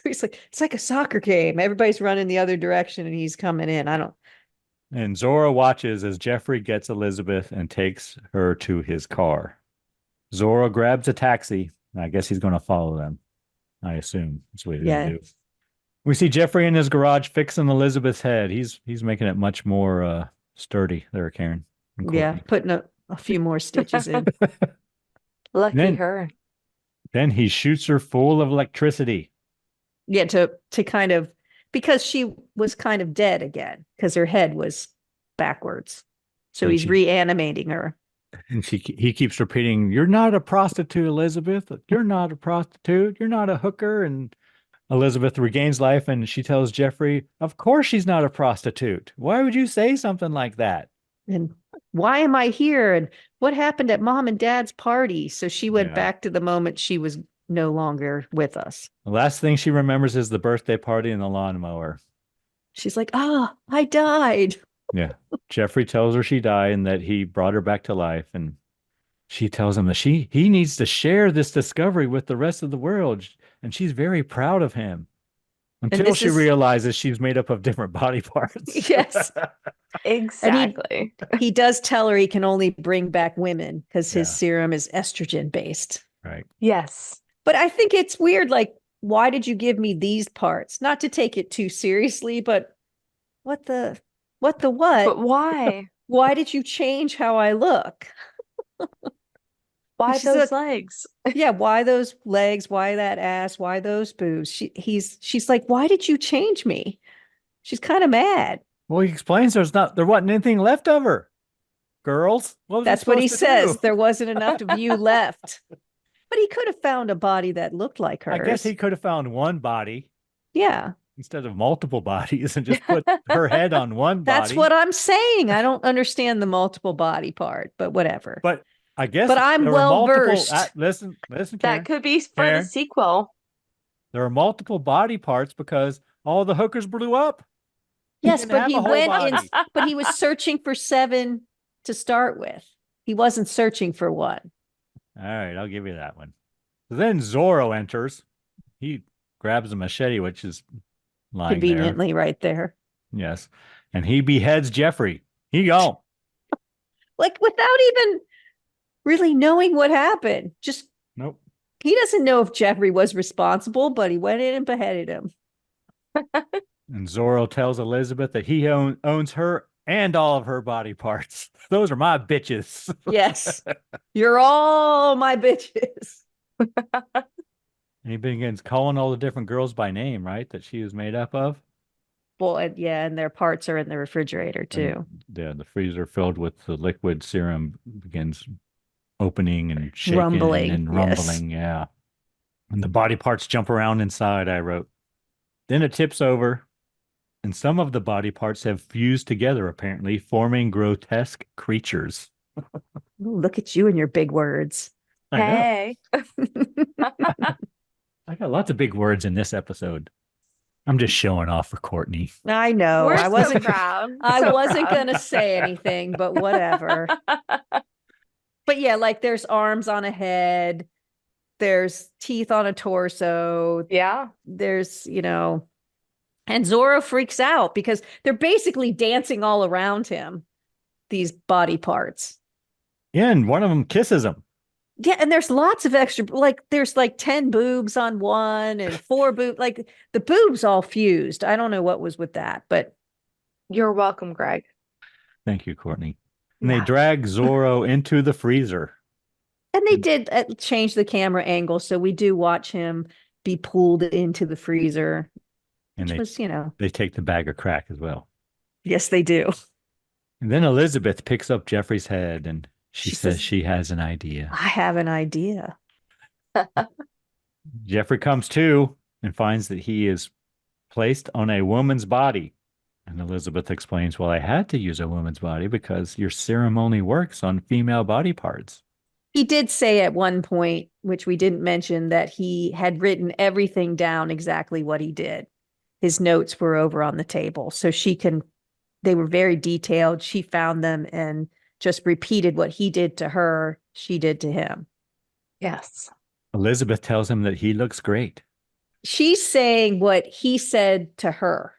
like, it's like a soccer game. Everybody's running the other direction and he's coming in. And Zorro watches as Jeffrey gets Elizabeth and takes her to his car. Zorro grabs a taxi. I guess he's going to follow them. I assume that's what he's going to do. We see Jeffrey in his garage fixing Elizabeth's head. He's making it much more sturdy there, Karen. Yeah, putting a few more stitches in. Lucky her. Then he shoots her full of electricity. Yeah, to kind of, because she was kind of dead again, because her head was backwards. So he's reanimating her. And he keeps repeating, "You're not a prostitute, Elizabeth. You're not a prostitute. You're not a hooker." And Elizabeth regains life, and she tells Jeffrey, "Of course she's not a prostitute. Why would you say something like that? And why am I here? And what happened at Mom and Dad's party?" So she went back to the moment she was no longer with us. The last thing she remembers is the birthday party and the lawnmower. She's like, I died. Yeah. Jeffrey tells her she died and that he brought her back to life. And she tells him that he needs to share this discovery with the rest of the world. And she's very proud of him until she realizes she's made up of different body parts. Yes. Exactly. He does tell her he can only bring back women because his serum is estrogen based. Right. Yes. But I think it's weird. Like, why did you give me these parts? Not to take it too seriously, but what? But why? Why did you change how I look? Why those legs? Yeah, why those legs? Why that ass? Why those boobs? She's like, why did you change me? She's kind of mad. Well, he explains there wasn't anything left of her. Girls. That's what he says. There wasn't enough of you left. But he could have found a body that looked like hers. I guess he could have found one body. Yeah. Instead of multiple bodies and just put her head on one body. That's what I'm saying. I don't understand the multiple body part, but whatever. But I guess I'm well versed. Listen, Karen. That could be for the sequel. There are multiple body parts because all the hookers blew up. Yes, but he but he was searching for 7 to start with. He wasn't searching for 1. All right, I'll give you that one. So then Zorro enters. He grabs a machete, which is lying conveniently right there. Yes. And he beheads Jeffrey. He gone. Like without even really knowing what happened. Just nope. He doesn't know if Jeffrey was responsible, but he went in and beheaded him. And Zorro tells Elizabeth that he owns her and all of her body parts. Those are my bitches. Yes. You're all my bitches. And he begins calling all the different girls by name, right? That she was made up of. Well, and their parts are in the refrigerator too. And the freezer filled with the liquid serum begins opening and shaking Rumbling, and yes. rumbling. Yeah. And the body parts jump around inside, I wrote. Then it tips over, and some of the body parts have fused together, apparently, forming grotesque creatures. Ooh, look at you and your big words. I know. Hey. I got lots of big words in this episode. I'm just showing off for Courtney. I know. We're I wasn't so proud. I So wasn't proud. gonna say anything, but whatever. But yeah, like there's arms on a head, there's teeth on a torso, Yeah. there's, and Zorro freaks out because they're basically dancing all around him, these body parts. Yeah, and one of them kisses him. Yeah, and there's lots of extra, like there's like 10 boobs on one and 4 boobs, like the boobs all fused. I don't know what was with that, but You're welcome, Greg. Thank you, Courtney. And Yeah. they drag Zorro into the freezer. and they did change the camera angle, so we do watch him be pulled into the freezer, And which they, was, they take the bag of crack as well. yes, they do. And then Elizabeth picks up Jeffrey's head and she She says says- she has an idea. I have an idea. Jeffrey comes to and finds that he is placed on a woman's body. And Elizabeth explains, well, I had to use a woman's body because your serum only works on female body parts. He did say at one point, which we didn't mention, that he had written everything down exactly what he did. His notes were over on the table, so they were very detailed. She found them and just repeated what he did to her, she did to him. Yes. Elizabeth tells him that he looks great. She's saying what he said to her.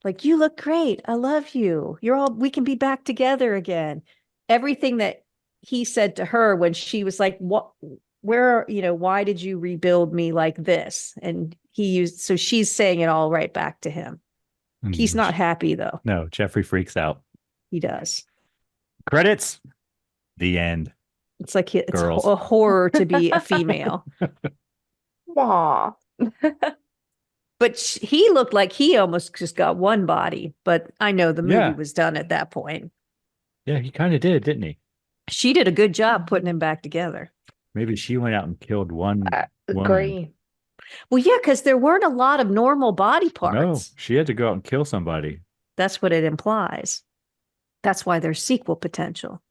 Like, you look great. I love you. We can be back together again. Everything that he said to her when she was like, why did you rebuild me like this? And so she's saying it all right back to him. He's not happy though. No, Jeffrey freaks out. He does. Credits. The end. It's like it's Girls. a horror to be a female. Aw. But he looked like he almost just got one body. But I know the movie Yeah. was done at that point. Yeah, he kind of did, didn't he? She did a good job putting him back together. Maybe she went out and killed one woman. Agree. Well, yeah, because there weren't a lot of normal body parts. No, she had to go out and kill somebody. That's what it implies. That's why there's sequel potential.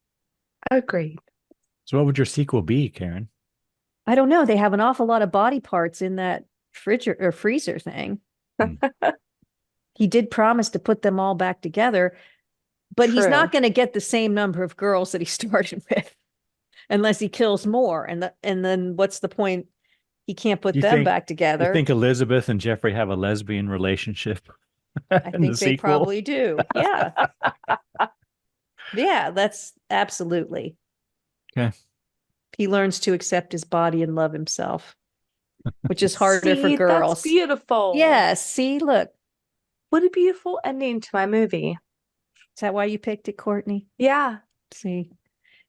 Agreed. So what would your sequel be, Karen? I don't know. They have an awful lot of body parts in that freezer thing. Hmm. He did promise to put them all back together, but he's True. not going to get the same number of girls that he started with unless he kills more. And then what's the point? He can't put You them think- back together. I think Elizabeth and Jeffrey have a lesbian relationship. I in think the they sequel. probably do. Yeah. Yeah, that's absolutely. Okay. He learns to accept his body and love himself, which is harder for See, girls. That's beautiful. Yes. See, look. What a beautiful ending to my movie. Is that why you picked it, Courtney? Yeah. See,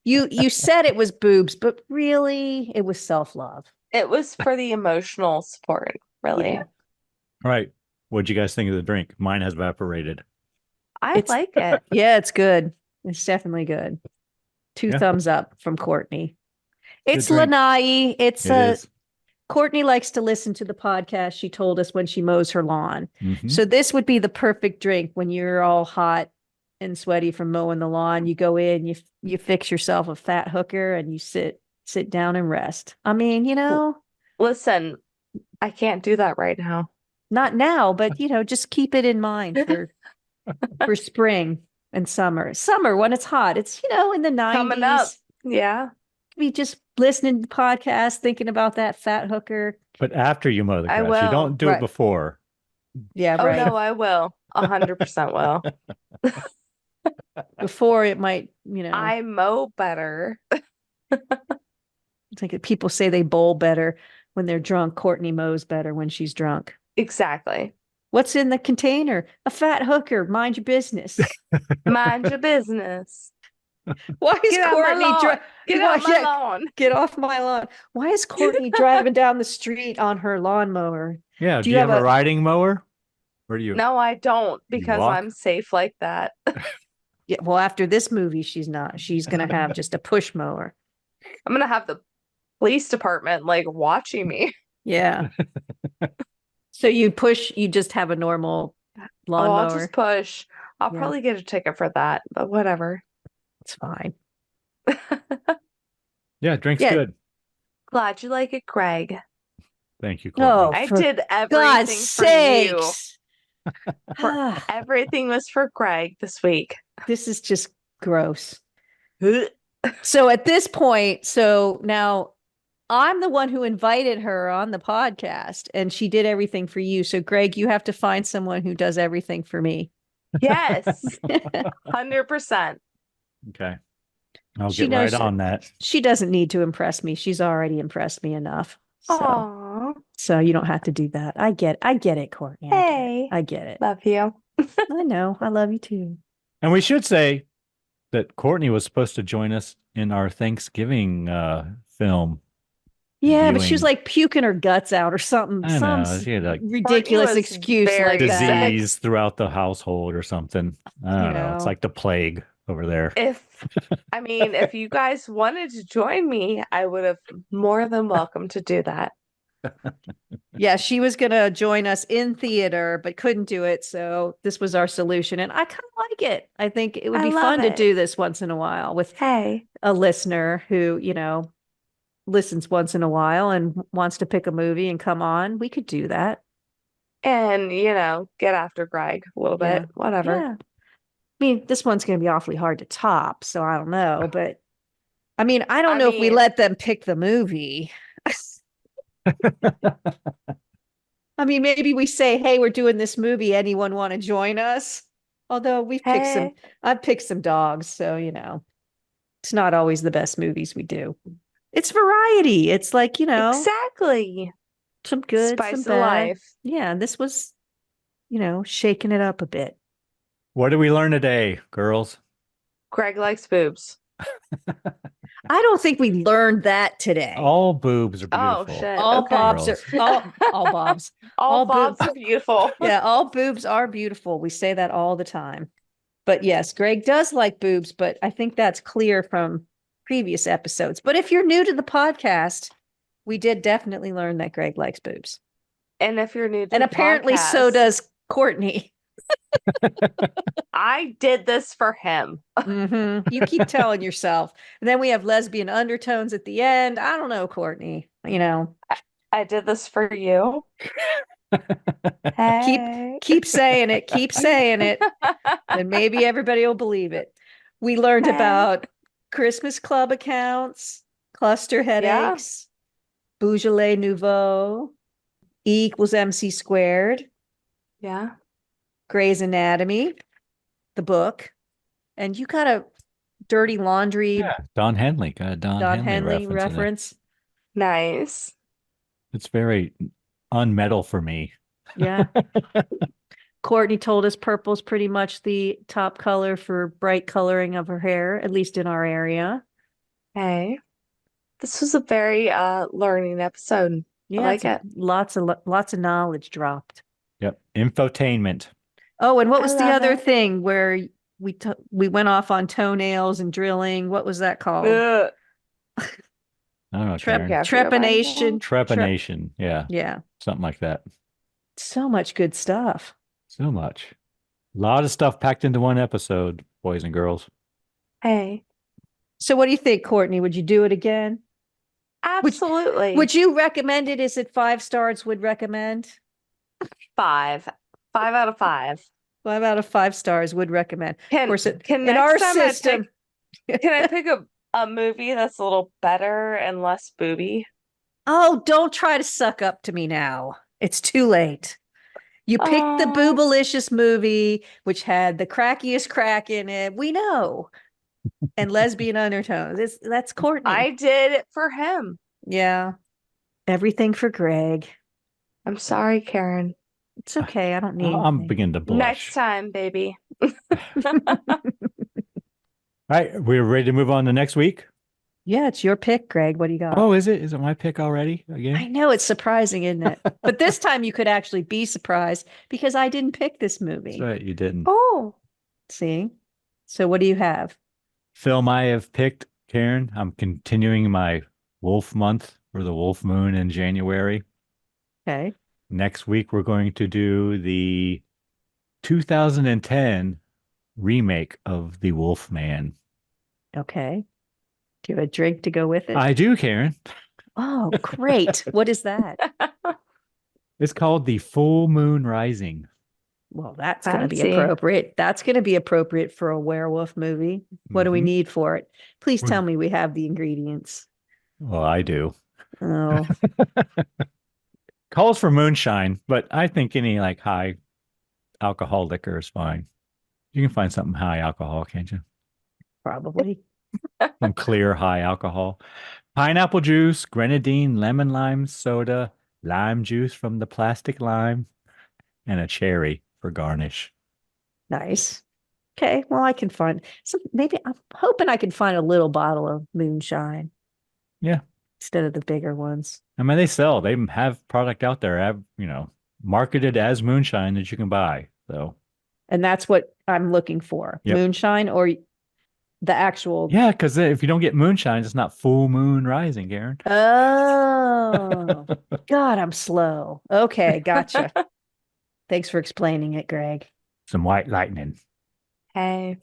you said it was boobs, but really it was self-love. It was for the emotional support, really. Yeah. All right. What'd you guys think of the drink? Mine has evaporated. I It's- like it. Yeah, it's good. It's definitely good. 2 Yeah. thumbs up from Courtney. It's drink. Lanai. It's It is. Courtney likes to listen to the podcast. She told us when she mows her lawn. Mhm. So this would be the perfect drink when you're all hot and sweaty from mowing the lawn. You go in, you fix yourself a fat hooker, and you sit down and rest. I mean, Listen, I can't do that right now. not now, but just keep it in mind for spring and summer. Summer when it's hot. It's in the 90s. Coming up. Yeah. Be just listening to podcasts, thinking about that fat hooker. But after you mow the I grass, you will. don't do Right. it before. Yeah, Oh right. no, I will. 100% will. Before it might, I mow better. I think people say they bowl better when they're drunk. Courtney mows better when she's drunk. Exactly. What's in the container? A fat hooker. Mind your business. Mind your business. Why is Get out my Courtney lawn. Get out my yeah, lawn. get off my lawn? Why is Courtney driving down the street on her lawnmower? Yeah. Do Do you you have have a a- riding mower? Or do you No, I don't You because walk? I'm safe like that. Yeah, well, after this movie, she's not. She's gonna have just a push mower. I'm gonna have the police department like watching me. Yeah. So you just have a normal Oh, lawnmower. I'll just push. I'll Yeah. probably get a ticket for that, but whatever. It's fine. Yeah, drink's Yeah. good. Glad you like it, Greg. Thank you, Courtney. Oh, I for did God's everything for you. sakes. Everything was for Greg this week. This is just gross. So at this point, so now I'm the one who invited her on the podcast and she did everything for you. So Greg, you have to find someone who does everything for me. Yes, 100%. Okay. I'll She get right knows- on that. She doesn't need to impress me. She's already impressed me enough. Aw, So you don't have to do that. I get it, Courtney. Hey. I get it. love you. I know. I love you too. And we should say that Courtney was supposed to join us in our Thanksgiving film. Yeah, but she was Viewing. like puking her guts out or something. I Some know. She had like ridiculous was excuse very like that. disease throughout the household or something. I don't know. It's know. like the plague over there. If you guys wanted to join me, I would have more than welcome to do that. Yeah, she was going to join us in theater, but couldn't do it. So this was our solution. And I kind of like it. I think it would I be love fun to it. do this once in a while with Hey, a listener who, listens once in a while and wants to pick a movie and come on. We could do that. and get after Greg a little Yeah. bit, whatever. Yeah. I mean, this one's going to be awfully hard to top. So I don't know. But I mean, I don't know if we let them pick the movie. I mean, maybe we say, hey, we're doing this movie. Anyone want to join us? Although I've picked some dogs. So, it's not always the best movies we do. It's variety. It's like, Exactly. some good, Spice some of bad. life. Yeah. And this was, shaking it up a bit. What did we learn today, girls? Greg likes boobs. I don't think we learned that today. All boobs are Oh, beautiful. shit. All okay. bobs Girls. are all bobs. All all bobs boobs. are beautiful. Yeah, all boobs are beautiful. We say that all the time. But yes, Greg does like boobs, but I think that's clear from previous episodes. But if you're new to the podcast, we did definitely learn that Greg likes boobs. And if you're new to And the apparently so podcast, does Courtney. I did this for him. You keep telling yourself. And then we have lesbian undertones at the end. I don't know, Courtney. I did this for you. Hey. Keep saying it. Keep saying it. And maybe everybody will believe it. We learned Okay. about Christmas club accounts, cluster headaches, Beaujolais Nouveau, E equals MC squared, Yeah. Grey's Anatomy, the book, and you got a Dirty Laundry, Yeah, Don Henley. Got a Don Henley reference. in it. reference. Nice. It's very unmetal for me. Yeah. Courtney told us purple's pretty much the top color for bright coloring of her hair, at least in our area. Hey. This was a very learning episode. Yeah, like it. Lots of knowledge dropped. Yep. Infotainment. Oh, and what I was the love other it. thing where we went off on toenails and drilling? What was that called? Ugh. I don't know. Karen. Yeah, I forgot about Trepanation. Trepanation. Yeah. Yeah. Something like that. So much good stuff. So much. A lot of stuff packed into one episode, boys and girls. Hey. So what do you think, Courtney? Would you do it again? Absolutely. Would you recommend it? Is it 5 stars would recommend? 5 out of 5. 5 out of 5 stars would recommend. Can, Of course, can in our next time system. can I pick a movie that's a little better and less booby? Oh, don't try to suck up to me now. It's too late. You picked the Aw. boobalicious movie, which had the crackiest crack in it. We know. And lesbian undertones. That's Courtney. I did it for him. Yeah. Everything for Greg. I'm sorry, Karen. It's okay. I don't need I'm anything. beginning to blush. Next time, baby. All right, we're ready to move on to next week. Yeah, it's your pick, Greg. What do you got? Oh, is it? Is it my pick already I again? know it's surprising, isn't it? But this time you could actually be surprised because I didn't pick this movie. That's right, you didn't. Oh, See? So what do you have? Film I have picked, Karen. I'm continuing my wolf month for the wolf moon in January. Okay. Next week, we're going to do the 2010 remake of The Wolf Man. Okay. Do you have a drink to go with it? I do, Karen. Oh, great. What is that? It's called The Full Moon Rising. Well, that's going to be Fancy. appropriate. That's going to be appropriate for a werewolf movie. What do we Mhm. need for it? Please We're- tell me we have the ingredients. Well, I do. Oh, Calls for moonshine, but I think any like high alcohol liquor is fine. You can find something high alcohol, can't you? probably. Some clear high alcohol. Pineapple juice, grenadine, lemon lime soda, lime juice from the plastic lime, and a cherry for garnish. Nice. Okay. Well, I can find some. Maybe I'm hoping I can find a little bottle of moonshine. Yeah. Instead of the bigger ones. I mean, they have product out there, marketed as moonshine that you can buy. So, And that's what I'm looking for. Yep. Moonshine or the actual. yeah, because if you don't get moonshine, it's not full moon rising, Karen. Oh, God, I'm slow. Okay. Gotcha. Thanks for explaining it, Greg. Some white lightning. hey.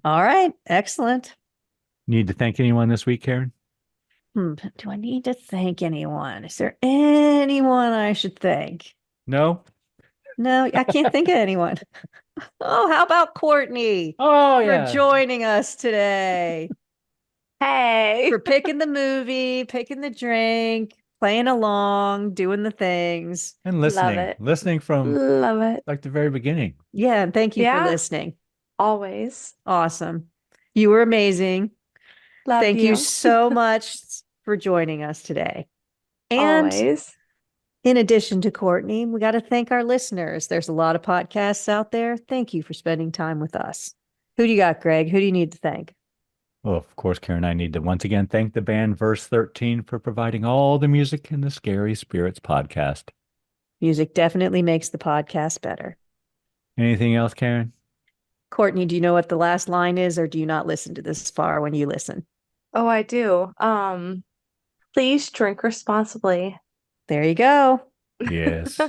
All right. Excellent. Need to thank anyone this week, Karen? Do I need to thank anyone? Is there anyone I should thank? No? No, I can't think of anyone. Oh, how about Courtney Oh, for joining us today? Hey. For picking the movie, picking the drink, playing along, doing the things. And listening. it. Listening from Love it. like the very beginning. Yeah, and thank you for Yeah. listening. Always. Awesome. You were amazing. Love Thank you so much for joining us today. And Always. in addition to Courtney, we got to thank our listeners. There's a lot of podcasts out there. Thank you for spending time with us. Who do you got, Greg? Who do you need to thank? Well, of course, Karen, I need to once again thank the band Verse 13 for providing all the music in the Scary Spirits podcast. Music definitely makes the podcast better. Anything else, Karen? Courtney, do you know what the last line is, or do you not listen to this far when you listen? Oh, I do. Please drink responsibly. There you go. Yes.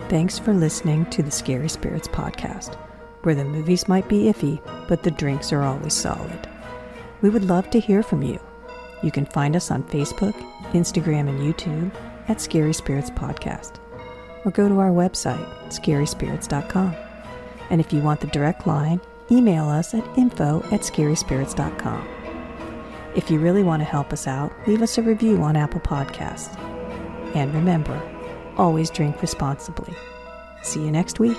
Thanks for listening to the Scary Spirits podcast, where the movies might be iffy, but the drinks are always solid. We would love to hear from you. You can find us on Facebook, Instagram, and YouTube at Scary Spirits Podcast, or go to our website, scaryspirits.com. And if you want the direct line, email us at info@scaryspirits.com. If you really want to help us out, leave us a review on Apple Podcasts. And remember, always drink responsibly. See you next week.